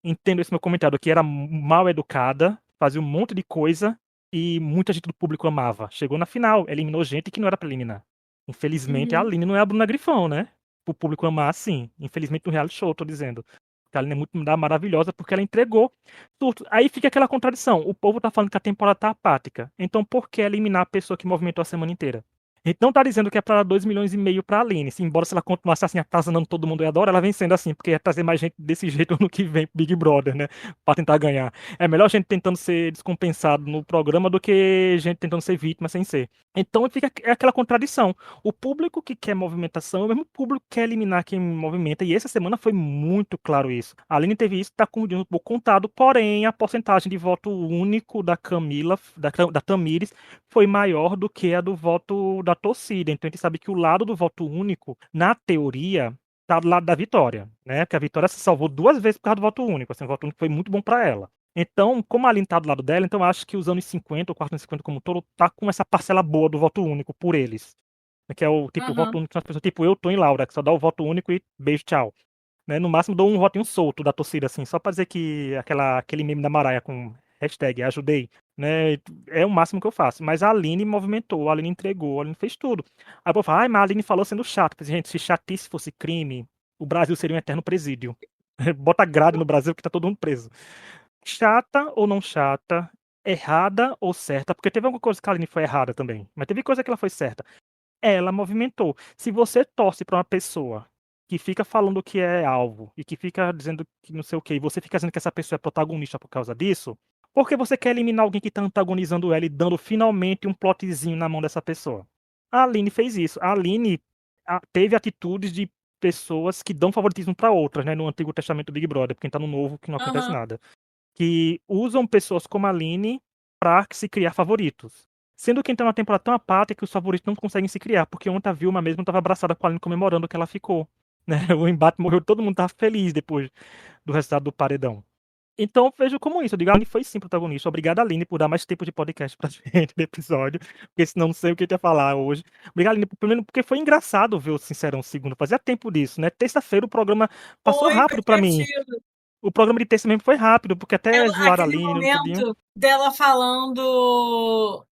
Entendo esse meu comentário, que era mal educada, fazia um monte de coisa e muita gente do público amava. Chegou na final, eliminou gente que não era pra eliminar. Infelizmente, a Uhum. Aline não é a Bruna Grifão, né? O público amar, sim. Infelizmente, no reality show, tô dizendo. A Aline é muito maravilhosa porque ela entregou tudo. Aí fica aquela contradição. O povo tá falando que a temporada tá apática. Então, por que eliminar a pessoa que movimentou a semana inteira? Então tá dizendo que é pra dar 2,5 milhões pra Aline. Se, embora se ela continuasse assim, atazanando todo mundo e adora, ela vem sendo assim, porque ia trazer mais gente desse jeito no que vem pro Big Brother, né? Pra tentar ganhar. É melhor gente tentando ser descompensado no programa do que gente tentando ser vítima sem ser. Então fica aquela contradição. O público que quer movimentação é o mesmo público que quer eliminar quem movimenta. E essa semana foi muito claro isso. A Aline teve isso, tá com um pouco contado, porém a porcentagem de voto único da Camila, da Tamires, foi maior do que a do voto da torcida. Então a gente sabe que o lado do voto único, na teoria, tá do lado da Vitória, né? Porque a Vitória se salvou 2 vezes por causa do voto único. Assim, o voto único foi muito bom para ela. Então, como a Aline tá do lado dela, então eu acho que os anos 50, o quarto anos 50 como um todo, tá com essa parcela boa do voto único por eles. Que é o tipo voto Aham. único das pessoas, tipo eu, Tom e Laura, que só dá o voto único e beijo, tchau. Né? No máximo dou um votinho solto da torcida, assim, só pra dizer que aquele meme da Maraia com hashtag ajudei, né? É o máximo que eu faço. Mas a Aline movimentou, a Aline entregou, a Aline fez tudo. Aí o povo fala, ai, mas a Aline falou sendo chato. Eu falei, gente, se chatice fosse crime, o Brasil seria um eterno presídio. Bota grade no Brasil que tá todo mundo preso. Chata ou não chata, errada ou certa, porque teve alguma coisa que a Aline foi errada também, mas teve coisa que ela foi certa. Ela movimentou. Se você torce pra uma pessoa que fica falando que é alvo e que fica dizendo que não sei o quê, e você fica dizendo que essa pessoa é protagonista por causa disso, porque você quer eliminar alguém que tá antagonizando ela e dando finalmente um plotzinho na mão dessa pessoa. A Aline fez isso. A Aline teve atitudes de pessoas que dão favoritismo pra outras, né, no Antigo Testamento do Big Brother, porque tá no Novo que não acontece Aham. nada. Que usam pessoas como a Aline pra se criar favoritos. Sendo que então é uma temporada tão apática que os favoritos não conseguem se criar, porque ontem a Vilma mesmo estava abraçada com a Aline comemorando que ela ficou. Né? O embate morreu, todo mundo estava feliz depois do resultado do paredão. Então eu vejo como isso. Eu digo, a Aline foi sim protagonista. Obrigada, Aline, por dar mais tempo de podcast pra gente no episódio, porque senão não sei o que eu ia falar hoje. Obrigada, Aline, primeiro porque foi engraçado ver o Sincerão segundo. Fazia tempo disso, né? Terça-feira o programa passou Foi rápido pra mim. divertido. O programa de terça mesmo foi rápido, porque até zoaram a Aquele Aline no tudinho. momento dela falando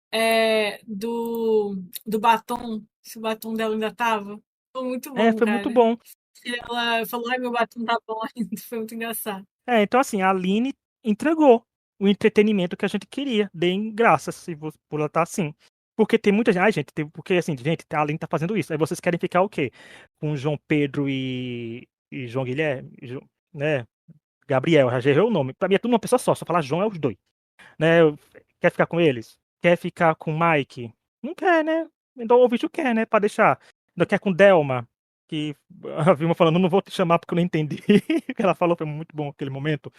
do batom, se o batom dela ainda tava. Foi muito É, bom, foi muito cara. bom. Ela falou, ai, meu batom tá bom ainda. Foi muito engraçado. Então assim, a Aline entregou o entretenimento que a gente queria. Deem graças se por ela estar assim. Porque tem muita gente, ai, gente, porque assim, gente, a Aline tá fazendo isso. Aí vocês querem ficar o quê? Com João Pedro e João Guilherme, né? Gabriel, já errei o nome. Pra mim é tudo uma pessoa só falar João é os dois. Né? Quer ficar com eles? Quer ficar com o Mike? Não quer, né? Então o bicho quer, né? Pra deixar. Não quer com Delma, que a Vilma falando, não vou te chamar porque eu não entendi. O que ela falou foi muito bom aquele momento.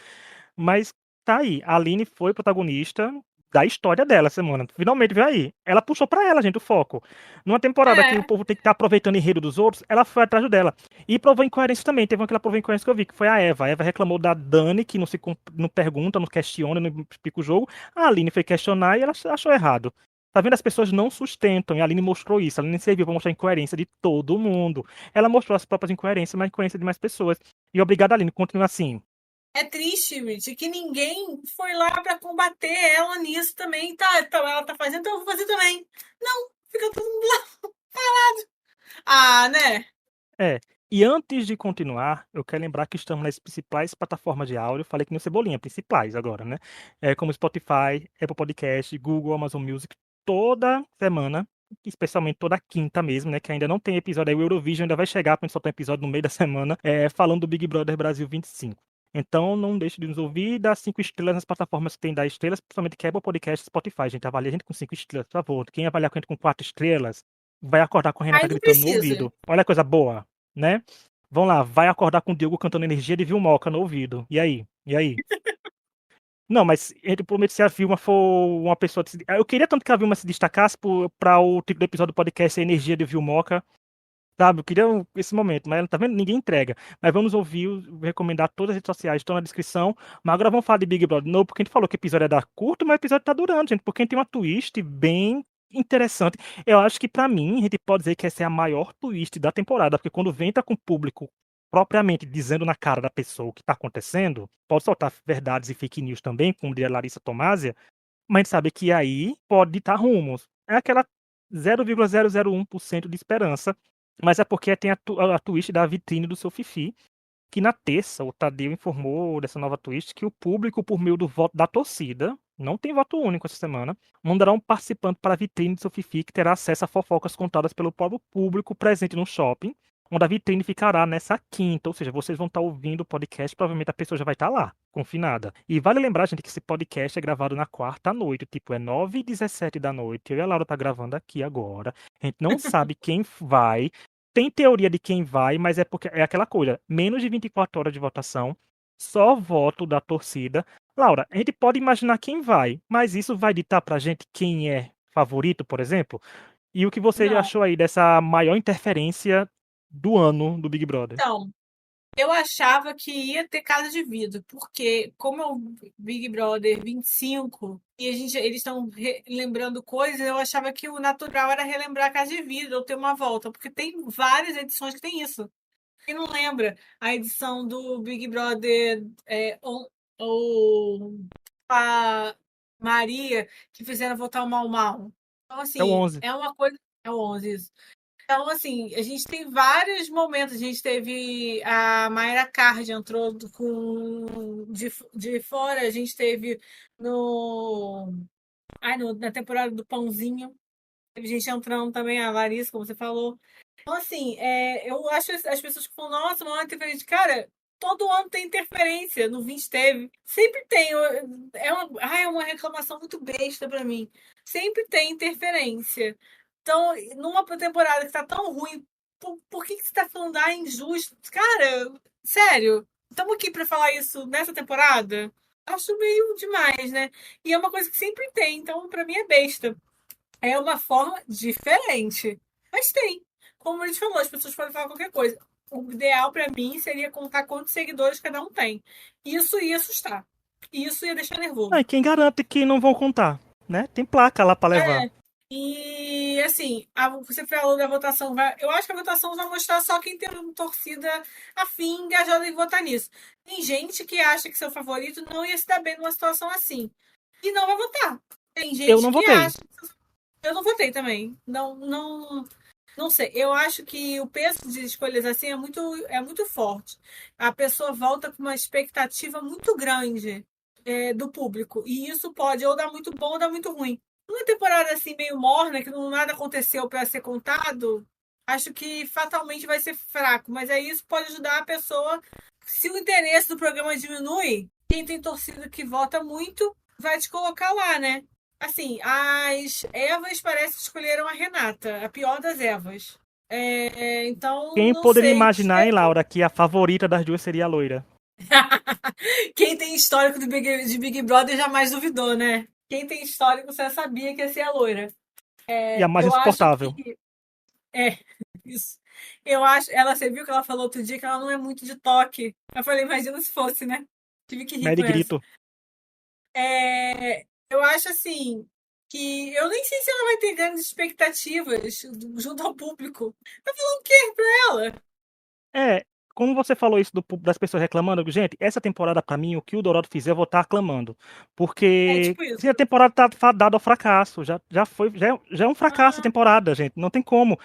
Mas tá aí. A Aline foi protagonista. da história dela, semana. Finalmente veio aí. Ela puxou pra ela, gente, o foco. Numa temporada que o É, povo tem que estar aproveitando o enredo dos outros, ela foi atrás dela. E provou incoerência também. Teve uma que ela provou incoerência que eu vi, que foi a Eva. A Eva reclamou da Dani, que não pergunta, não questiona, não explica o jogo. A Aline foi questionar e ela achou errado. Tá vendo? As pessoas não sustentam. E a Aline mostrou isso. A Aline serviu pra mostrar a incoerência de todo mundo. Ela mostrou as próprias incoerências, mas a incoerência de mais pessoas. E obrigado, Aline. Continua assim. é triste, Mitch, que ninguém foi lá pra combater ela nisso também. Tá, então ela tá fazendo, então eu vou fazer também. Não, fica todo mundo lá. Ah, né? É. E antes de continuar, eu quero lembrar que estamos nas principais plataformas de áudio. Falei que nem o Cebolinha, principais agora, né? Como Spotify, Apple Podcast, Google, Amazon Music, toda semana, especialmente toda quinta mesmo, né? Que ainda não tem episódio aí. O Eurovision ainda vai chegar para gente soltar um episódio no meio da semana, falando do Big Brother Brasil 25. Então, não deixe de nos ouvir e dar 5 estrelas nas plataformas que tem 10 estrelas, principalmente que é Apple Podcast e Spotify. Gente, avalia a gente com 5 estrelas, por favor. Quem avaliar com a gente com 4 estrelas, vai acordar com a Renata Aí não gritando no precisa. ouvido. Olha a coisa boa, né? Vamos lá, vai acordar com o Diogo cantando Energia de Vilmoca no ouvido. E aí? E aí? Não, mas ele promete se a Vilma for uma pessoa. Eu queria tanto que a Vilma se destacasse pra o título do episódio do podcast ser Energia de Vilmoca, sabe? Eu queria esse momento, mas tá vendo? Ninguém entrega. Mas vamos ouvir, recomendar todas as redes sociais, estão na descrição. Mas agora vamos falar de Big Brother. Não, porque a gente falou que o episódio é da curto, mas o episódio tá durando, gente, porque tem uma twist bem interessante. Eu acho que pra mim, a gente pode dizer que essa é a maior twist da temporada, porque quando vem tá com o público propriamente dizendo na cara da pessoa o que tá acontecendo, pode soltar verdades e fake news também, como diria Larissa Tomásia, mas a gente sabe que aí pode ditar rumos. É aquela 0,001% de esperança, mas é porque tem a twist da vitrine do seu Fifi, que na terça o Tadeu informou dessa nova twist que o público, por meio do voto da torcida, não tem voto único essa semana, mandará um participante para a vitrine do seu Fifi que terá acesso a fofocas contadas pelo próprio público presente no shopping, onde a vitrine ficará nessa quinta, ou seja, vocês vão estar ouvindo o podcast, provavelmente a pessoa já vai estar lá, confinada. E vale lembrar, gente, que esse podcast é gravado na quarta à noite, tipo, é 9h17 da noite, eu e a Laura tá gravando aqui agora, a gente não sabe quem vai, tem teoria de quem vai, mas é porque é aquela coisa, menos de 24 horas de votação, só voto da torcida. Laura, a gente pode imaginar quem vai, mas isso vai ditar pra gente quem é favorito, por exemplo? E o que você Não. achou aí dessa maior interferência do ano do Big Brother? Então, eu achava que ia ter casa de vidro, porque como é o Big Brother 25 e eles estão lembrando coisas, eu achava que o natural era relembrar a casa de vidro ou ter uma volta, porque tem várias edições que tem isso. Quem não lembra a edição do Big Brother ou a Maria que fizeram votar o Mal Mal? Então, É o assim, 11. é uma coisa. É o 11, isso. Então, assim, a gente tem vários momentos. A gente teve a Mayra Card entrou de fora, a gente teve no, na temporada do Pãozinho. Teve gente entrando também, a Larissa, como você falou. Então, assim, eu acho as pessoas que falam, nossa, não é interferência. Cara, todo ano tem interferência. No 20 teve. Sempre tem. É uma reclamação muito besta pra mim. Sempre tem interferência. Então, numa temporada que tá tão ruim, por que você tá falando, é injusto? Cara, sério, estamos aqui pra falar isso nessa temporada? Acho meio demais, né? E é uma coisa que sempre tem, então pra mim é besta. É uma forma diferente. Mas tem. Como a gente falou, as pessoas podem falar qualquer coisa. O ideal para mim seria contar quantos seguidores cada um tem. Isso ia assustar. Isso ia deixar Ah, nervoso. e quem garante que não vão contar, né? Tem placa lá pra levar. É. E assim, você falou da votação. Eu acho que a votação vai mostrar só quem tem uma torcida afim, engajada em votar nisso. Tem gente que acha que seu favorito não ia se dar bem numa situação assim. E não vai votar. Tem Eu gente não que votei. acha. Eu não votei também. Não, não, não sei. Eu acho que o peso de escolhas assim é muito forte. A pessoa volta com uma expectativa muito grande do público. E isso pode ou dar muito bom ou dar muito ruim. Numa temporada assim meio morna, que não nada aconteceu para ser contado, acho que fatalmente vai ser fraco. Mas aí isso pode ajudar a pessoa. Se o interesse do programa diminui, quem tem torcida que vota muito vai te colocar lá, né? Assim, as Evas parece que escolheram a Renata, a pior das Evas. Então, Quem não poderia sei. imaginar, hein, Laura, que a favorita das duas seria a loira? Quem tem histórico de Big Brother jamais duvidou, né? quem tem histórico já sabia que ia ser a loira. E a mais Eu acho insuportável. que. É, isso. Eu acho. Você viu que ela falou outro dia que ela não é muito de toque. Eu falei, imagina se fosse, né? Tive que rir Mad com essa. Grito. Eu acho assim. Que eu nem sei se ela vai ter grandes expectativas junto ao público. Tá falando o quê pra ela? É, como você falou isso das pessoas reclamando, gente, essa temporada pra mim, o que o Dorado fizer, eu vou estar aclamando. É Porque tipo isso. se a temporada tá fadada ao fracasso, já foi, já é um fracasso a Ah, temporada, gente, não tem como.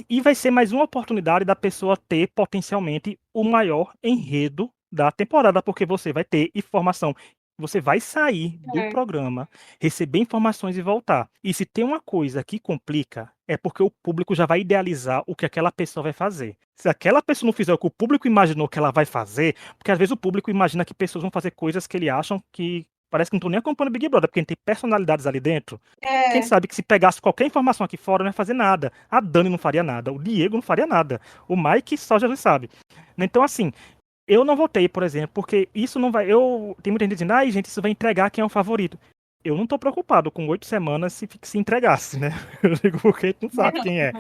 E vai ser mais uma oportunidade da pessoa ter potencialmente o maior enredo da temporada, porque você vai ter informação. Você vai sair do é. programa, receber informações e voltar. E se tem uma coisa que complica, é porque o público já vai idealizar o que aquela pessoa vai fazer. Se aquela pessoa não fizer o que o público imaginou que ela vai fazer, porque às vezes o público imagina que pessoas vão fazer coisas que ele acham que parece que não estão nem acompanhando o Big Brother, porque tem personalidades ali dentro. Quem É. sabe que se pegasse qualquer informação aqui fora, não ia fazer nada. A Dani não faria nada, o Diego não faria nada, o Mike só Jesus sabe. Então, assim, eu não votei, por exemplo, porque isso não vai. Tem muita gente dizendo, ai, gente, isso vai entregar quem é o favorito. Eu não tô preocupado com 8 semanas se entregasse, né? Eu digo porque a gente não sabe quem é.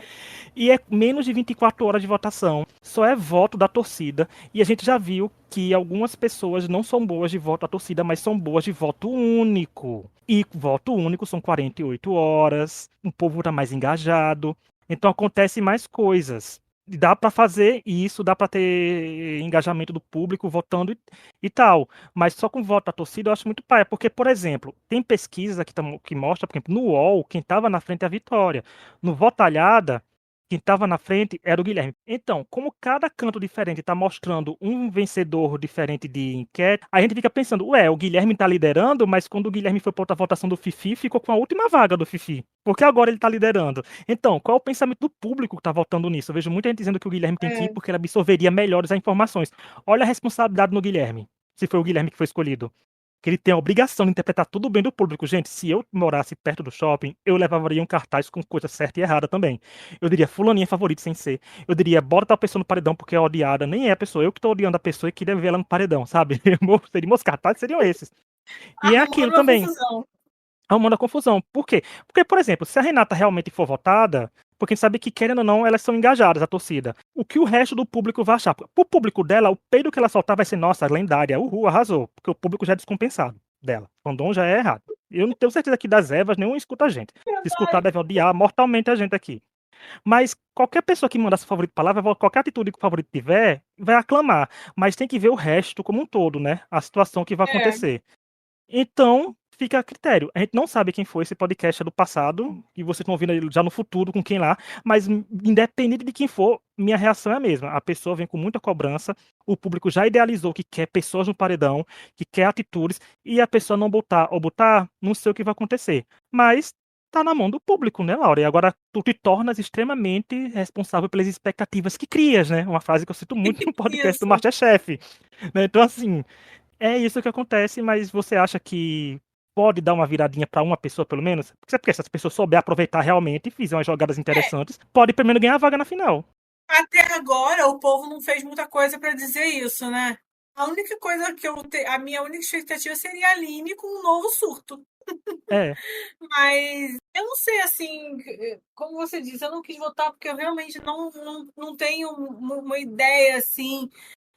E é menos de 24 horas de votação. Só é voto da torcida. E a gente já viu que algumas pessoas não são boas de voto da torcida, mas são boas de voto único. E voto único são 48 horas. O povo tá mais engajado. Então acontece mais coisas. Dá para fazer isso, dá para ter engajamento do público votando e tal. Mas só com voto da torcida eu acho muito paia. Porque, por exemplo, tem pesquisa que mostra, por exemplo, no UOL, quem estava na frente é a Vitória. No Votalhada, quem estava na frente era o Guilherme. Então, como cada canto diferente está mostrando um vencedor diferente de enquete, a gente fica pensando, ué, o Guilherme está liderando, mas quando o Guilherme foi para outra votação do Fifi, ficou com a última vaga do Fifi. Porque agora ele está liderando. Então, qual é o pensamento do público que está votando nisso? Eu vejo muita gente dizendo que o Guilherme tem que ir É. porque ele absorveria melhores as informações. Olha a responsabilidade no Guilherme, se foi o Guilherme que foi escolhido, que ele tem a obrigação de interpretar tudo bem do público. Gente, se eu morasse perto do shopping, eu levaria um cartaz com coisa certa e errada também. Eu diria, fulaninha é favorito sem ser. Eu diria, bota tal pessoa no paredão porque é odiada. Nem é a pessoa, eu que tô odiando a pessoa e queria ver ela no paredão, sabe? Seria, os cartazes seriam esses. E é aquilo Arrumando uma também, confusão. arrumando a confusão. Por quê? Porque, por exemplo, se a Renata realmente for votada, porque a gente sabe que, querendo ou não, elas são engajadas, a torcida. O que o resto do público vai achar? Pro público dela, o peido que ela soltar vai ser, nossa, lendária, uhul, arrasou. Porque o público já é descompensado dela. O fandom já é errado. Eu não tenho certeza que das Evas nenhum escuta a gente. Se escutar, deve odiar mortalmente a gente aqui. Mas qualquer pessoa que mandar seu favorito pra lá, qualquer atitude que o favorito tiver, vai aclamar. Mas tem que ver o resto como um todo, né? A situação que vai É, acontecer. Então, fica a critério. A gente não sabe quem foi esse podcast é do passado, e vocês estão ouvindo ele já no futuro com quem lá, mas independente de quem for, minha reação é a mesma. A pessoa vem com muita cobrança, o público já idealizou que quer pessoas no paredão, que quer atitudes, e a pessoa não botar ou botar, não sei o que vai acontecer. Mas tá na mão do público, né, Laura? E agora tu te tornas extremamente responsável pelas expectativas que crias, né? Uma frase que eu cito muito no podcast do isso. MasterChef. Né? Então, assim, é isso que acontece, mas você acha que pode dar uma viradinha para uma pessoa, pelo menos? Porque se essa pessoa souber aproveitar realmente e fizer umas jogadas É, interessantes, pode pelo menos ganhar a vaga na final. até agora o povo não fez muita coisa para dizer isso, né? A única coisa a minha única expectativa seria a Aline com um novo surto. É, Mas eu não sei, assim, como você disse, eu não quis votar porque eu realmente não tenho uma ideia, assim,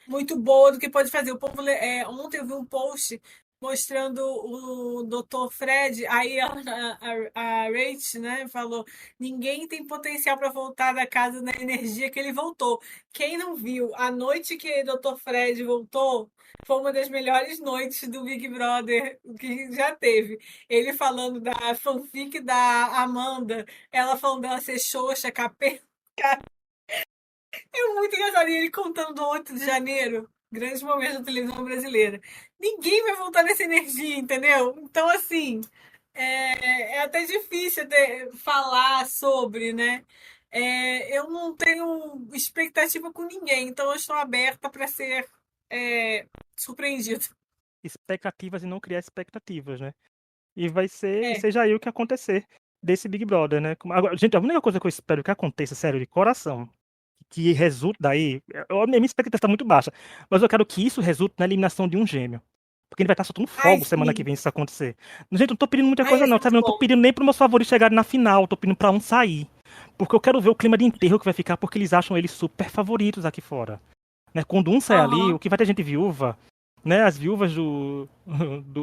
muito boa do que pode fazer. O povo, ontem eu vi um post mostrando o Dr. Fred, aí a Rach, né, falou: ninguém tem potencial para voltar da casa na energia que ele voltou. Quem não viu, a noite que o Dr. Fred voltou foi uma das melhores noites do Big Brother que já teve. Ele falando da fanfic da Amanda, ela falando dela ser xoxa, capeta. É muito engraçado. E ele contando do 8 de janeiro, grandes momentos da televisão brasileira. Ninguém vai voltar nessa energia, entendeu? Então, assim, é até difícil falar sobre, né? Eu não tenho expectativa com ninguém, então eu estou aberta para ser surpreendida. expectativas e não criar expectativas, né? E vai ser, e É, seja aí o que acontecer desse Big Brother, né? Agora, gente, a única coisa que eu espero que aconteça, sério, de coração, que resulte daí, a minha expectativa está muito baixa, mas eu quero que isso resulte na eliminação de um gêmeo. Porque ele vai estar soltando Ai, fogo semana que sim. vem se isso acontecer. Gente, eu não tô pedindo muita Ai, coisa ia não, ser sabe? muito Eu não tô bom. pedindo nem pros meus favoritos chegarem na final, eu tô pedindo pra um sair. Porque eu quero ver o clima de enterro que vai ficar, porque eles acham eles super favoritos aqui fora. Né? Quando um sai ali, o Aham. que vai ter gente viúva, né? As viúvas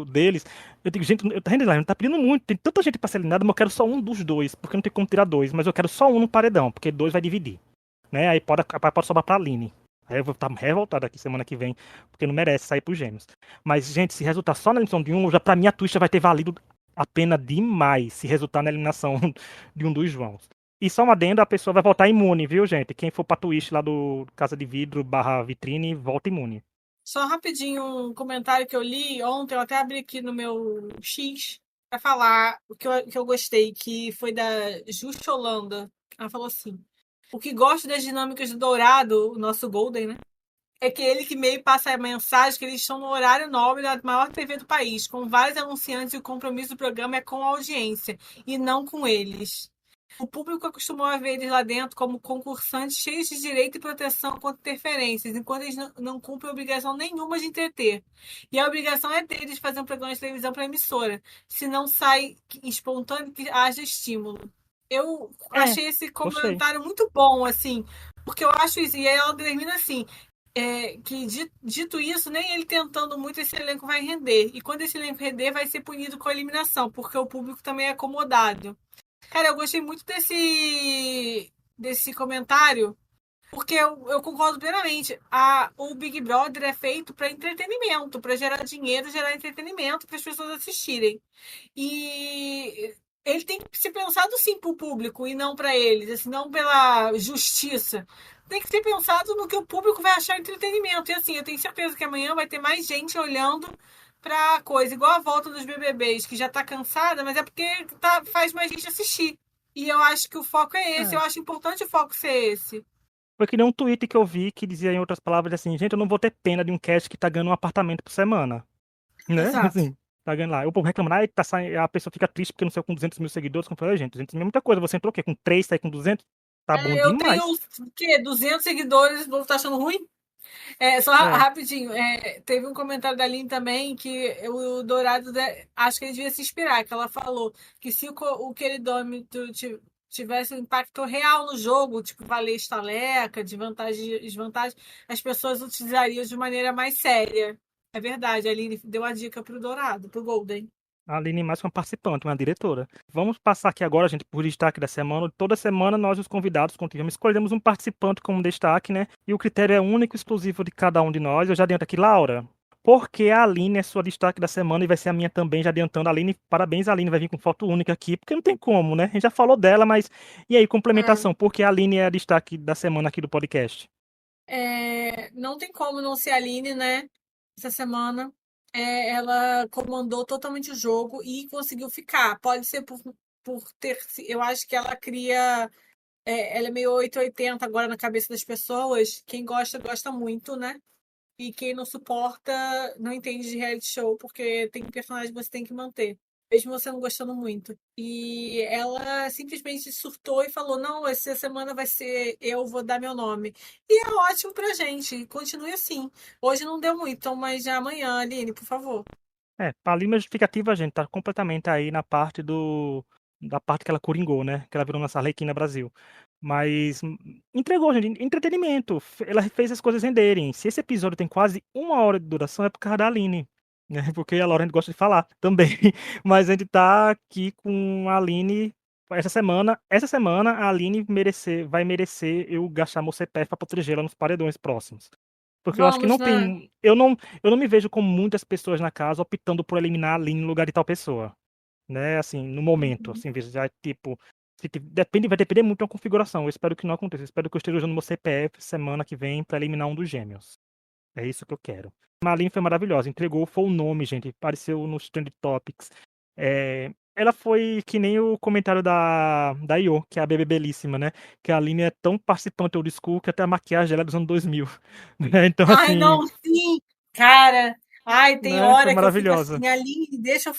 deles. Eu digo, gente, tá vendo lá? Não tá pedindo muito. Tem tanta gente pra ser eliminada, mas eu quero só um dos dois, porque não tem como tirar dois. Mas eu quero só um no paredão, porque dois vai dividir. Né? Aí pode sobrar pra Aline. Aí eu vou estar revoltado aqui semana que vem, porque não merece sair pros gêmeos. Mas, gente, se resultar só na eliminação de um, já pra mim a Twitch já vai ter valido a pena demais se resultar na eliminação de um dos Joãos. E só uma adenda, a pessoa vai voltar imune, viu, gente? Quem for pra Twitch lá do Casa de Vidro barra vitrine, volta imune. Só rapidinho um comentário que eu li ontem, eu até abri aqui no meu X para falar o que eu gostei, que foi da Justa Holanda. Ela falou assim: o que gosto das dinâmicas do Dourado, o nosso Golden, né? É que ele que meio passa a mensagem que eles estão no horário nobre da maior TV do país, com vários anunciantes e o compromisso do programa é com a audiência e não com eles. O público acostumou a ver eles lá dentro como concursantes cheios de direito e proteção contra interferências, enquanto eles não cumprem obrigação nenhuma de entreter. E a obrigação é deles fazer um programa de televisão para a emissora, se não sai espontâneo que haja estímulo. Eu É, achei esse gostei. comentário muito bom, assim, porque eu acho isso. E aí ela termina assim: que dito isso, nem ele tentando muito, esse elenco vai render. E quando esse elenco render, vai ser punido com a eliminação, porque o público também é acomodado. Cara, eu gostei muito desse comentário, porque eu concordo plenamente. O Big Brother é feito para entretenimento, para gerar dinheiro, gerar entretenimento para as pessoas assistirem. E ele tem que ser pensado sim para o público e não para eles, assim, não pela justiça. Tem que ser pensado no que o público vai achar entretenimento. E assim, eu tenho certeza que amanhã vai ter mais gente olhando pra coisa, igual a volta dos BBBs, que já tá cansada, mas é porque faz mais gente assistir. E eu acho que o foco é esse, eu É. acho importante o foco ser esse. Foi que nem um tweet que eu vi que dizia em outras palavras assim, gente, eu não vou ter pena de um cast que tá ganhando um apartamento por semana. Né? Exato. Assim, tá ganhando lá. O povo reclamando, tá saindo, a pessoa fica triste porque não saiu com 200 mil seguidores. Como eu falei, gente, 200 mil é muita coisa. Você entrou o quê? Com 3, sai com 200? Tá bom Eu tenho demais. o quê? 200 seguidores, o povo tá achando ruim? Só É. rapidinho, teve um comentário da Aline também que o Dourado, acho que ele devia se inspirar, que ela falou que se o queridômetro tivesse um impacto real no jogo, tipo valer estaleca, de vantagem e desvantagem, as pessoas utilizariam de maneira mais séria. É verdade, a Aline deu a dica pro Dourado, pro Golden. A Aline mais uma participante, uma diretora. Vamos passar aqui agora, gente, por destaque da semana. Toda semana nós, os convidados, continuamos, escolhemos um participante como destaque, né? E o critério é único e exclusivo de cada um de nós. Eu já adianto aqui, Laura. Porque a Aline é sua destaque da semana e vai ser a minha também, já adiantando. Aline, parabéns, Aline, vai vir com foto única aqui, porque não tem como, né? A gente já falou dela, mas e aí, complementação, porque a Aline é a destaque da semana aqui do podcast. Não tem como não ser a Aline, né? Essa semana. Ela comandou totalmente o jogo e conseguiu ficar. Pode ser por ter. Eu acho que ela cria. Ela é meio 880 agora na cabeça das pessoas. Quem gosta, gosta muito, né? E quem não suporta, não entende de reality show, porque tem personagem que você tem que manter. Mesmo você não gostando muito. E ela simplesmente surtou e falou: Não, essa semana vai ser eu, vou dar meu nome. E é ótimo pra gente. Continue assim. Hoje não deu muito, então, mas já amanhã, Aline, por favor. É, a Lima justificativa, gente, tá completamente aí na parte da parte que ela coringou, né? Que ela virou nossa Arlequina Brasil. Mas entregou, gente, entretenimento. Ela fez as coisas renderem. Se esse episódio tem quase 1 hora de duração, é por causa da Aline, né? Porque a Laura a gente gosta de falar também. Mas a gente tá aqui com a Aline essa semana. Essa semana a Aline vai merecer eu gastar meu CPF pra protegê-la nos paredões próximos. Porque eu acho que Vamos, não né? tem. Eu não me vejo como muitas pessoas na casa optando por eliminar a Aline no lugar de tal pessoa. Né? Assim, no momento. Assim, já, tipo. Depende, vai depender muito da configuração. Eu espero que não aconteça. Eu espero que eu esteja usando meu CPF semana que vem para eliminar um dos gêmeos. É isso que eu quero. A Aline foi maravilhosa. Entregou, foi o nome, gente. Apareceu nos Trend Topics. Ela foi que nem o comentário da Io, que é a bebê belíssima, né? Que a Aline é tão participante old school que até a maquiagem dela é dos anos 2000. Né? Então, Ai, assim, não, sim, cara. Ai, tem né? Foi hora que eu fico maravilhosa. assim, Aline, deixa eu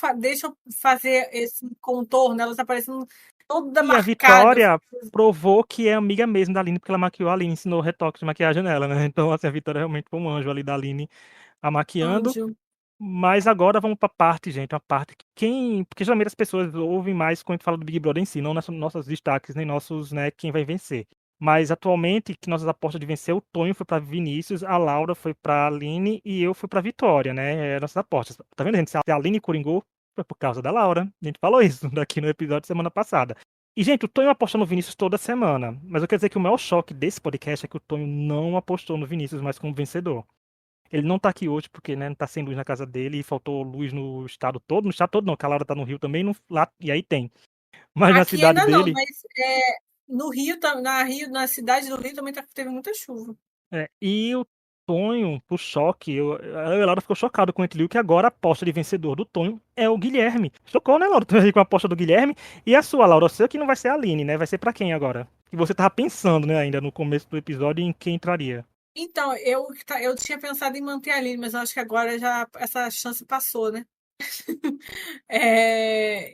fazer esse contorno. Ela tá parecendo toda E a marcada. Vitória provou que é amiga mesmo da Aline, porque ela maquiou a Aline, ensinou o retoque de maquiagem nela, né? Então, assim, a Vitória realmente foi um anjo ali da Aline a maquiando. Anjo. Mas agora vamos pra parte, gente, uma parte que quem porque geralmente as pessoas ouvem mais quando a gente fala do Big Brother em si, não nossos destaques, nem nossos, né, quem vai vencer. Mas atualmente, que nossas apostas de vencer, o Tonho foi pra Vinícius, a Laura foi pra Aline e eu fui pra Vitória, né, nossas apostas. Tá vendo, gente? Se a Aline coringou, foi por causa da Laura. A gente falou isso daqui no episódio semana passada. E, gente, o Tonho aposta no Vinícius toda semana. Mas eu quero dizer que o maior choque desse podcast é que o Tonho não apostou no Vinícius mais como vencedor. Ele não tá aqui hoje porque, né, não tá sem luz na casa dele e faltou luz no estado todo. No estado todo não, que a Laura tá no Rio também, lá, e aí tem. Mas na Aqui cidade ainda não, dele, mas no Rio, na cidade do Rio também teve muita chuva. e o Tonho, pro choque, a Laura ficou chocada com o Liu, que agora a aposta de vencedor do Tonho é o Guilherme. Chocou, né, Laura? Tu aí com a aposta do Guilherme. E a sua, Laura? Eu sei que não vai ser a Aline, né? Vai ser pra quem agora? Que você tava pensando, né, ainda no começo do episódio em quem entraria. Então, eu tinha pensado em manter a Aline, mas eu acho que agora já essa chance passou, né?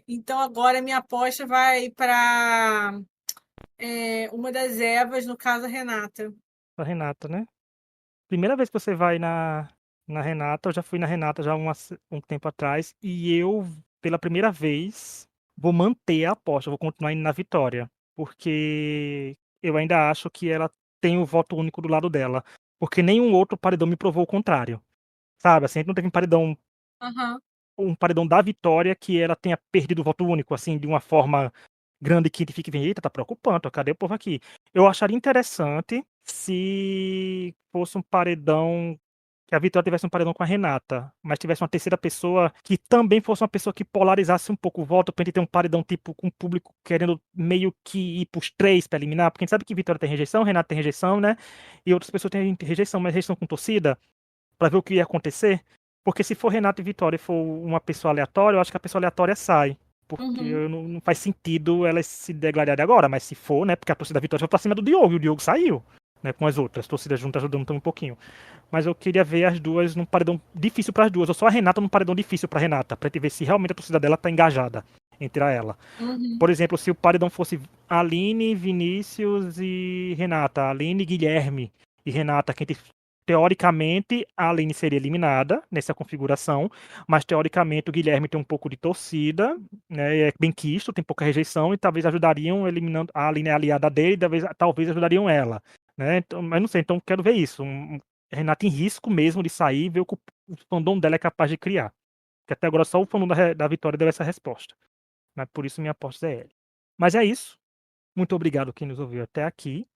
Então agora minha aposta vai para uma das Evas, no caso a Renata. A Renata, né? Primeira vez que você vai na Renata, eu já fui na Renata já um tempo atrás, e eu, pela primeira vez, vou manter a aposta, vou continuar indo na Vitória, porque eu ainda acho que ela tem o voto único do lado dela, porque nenhum outro paredão me provou o contrário, sabe? Assim, a gente não teve Aham. um paredão da Vitória que ela tenha perdido o voto único, assim, de uma forma grande que a gente fique vendo, eita, tá preocupante, ó, cadê o povo aqui? Eu acharia interessante se fosse um paredão, que a Vitória tivesse um paredão com a Renata, mas tivesse uma terceira pessoa que também fosse uma pessoa que polarizasse um pouco o voto, pra gente ter um paredão tipo com o público querendo meio que ir pros três pra eliminar, porque a gente sabe que Vitória tem rejeição, Renata tem rejeição, né? E outras pessoas têm rejeição, mas rejeição com torcida, pra ver o que ia acontecer. Porque se for Renato e Vitória e for uma pessoa aleatória, eu acho que a pessoa aleatória sai. Porque Uhum. não faz sentido elas se degradarem agora. Mas se for, né? Porque a torcida da Vitória foi pra cima do Diogo e o Diogo saiu. Né, com as outras torcidas juntas ajudando também um pouquinho. Mas eu queria ver as duas num paredão difícil para as duas. Ou só a Renata num paredão difícil pra Renata. Pra gente ver se realmente a torcida dela tá engajada entre ela. Uhum. Por exemplo, se o paredão fosse Aline, Vinícius e Renata. Aline, Guilherme e Renata, que a gente teoricamente, a Aline seria eliminada nessa configuração, mas teoricamente o Guilherme tem um pouco de torcida, né, é bem quisto, tem pouca rejeição, e talvez ajudariam eliminando. A Aline é aliada dele, talvez ajudariam ela. Né? Então, mas não sei, então quero ver isso. Renata em risco mesmo de sair, ver o que o fandom dela é capaz de criar. Porque até agora só o fandom da Vitória deu essa resposta. Mas por isso minha aposta é ele. Mas é isso. Muito obrigado quem nos ouviu até aqui.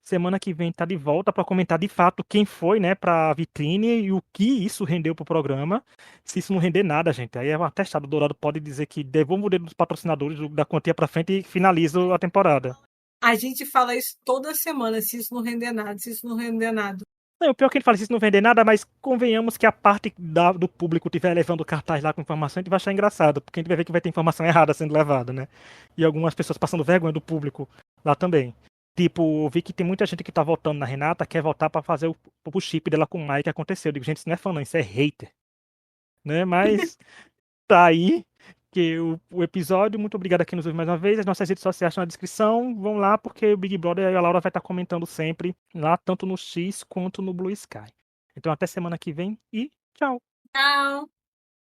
Semana que vem tá de volta para comentar de fato quem foi, né, para a vitrine e o que isso rendeu pro programa. Se isso não render nada, gente, aí é um atestado. O Dourado pode dizer que devolvo o dinheiro dos patrocinadores da quantia para frente e finalizo a temporada. A gente fala isso toda semana, se isso não render nada, se isso não render nada. Não, o pior é que ele fala que isso não vender nada, mas convenhamos que a parte do público estiver levando o cartaz lá com informação, a gente vai achar engraçado, porque a gente vai ver que vai ter informação errada sendo levada, né? E algumas pessoas passando vergonha do público lá também. Tipo, eu vi que tem muita gente que tá votando na Renata, quer votar pra fazer o chip dela com o Mike que aconteceu. Eu digo, gente, isso não é fã, não, isso é hater. Né? Mas tá aí que o episódio. Muito obrigado a quem nos ouviu mais uma vez. As nossas redes sociais estão na descrição. Vão lá, porque o Big Brother e a Laura vai estar comentando sempre lá, tanto no X quanto no Blue Sky. Então até semana que vem e tchau! Tchau!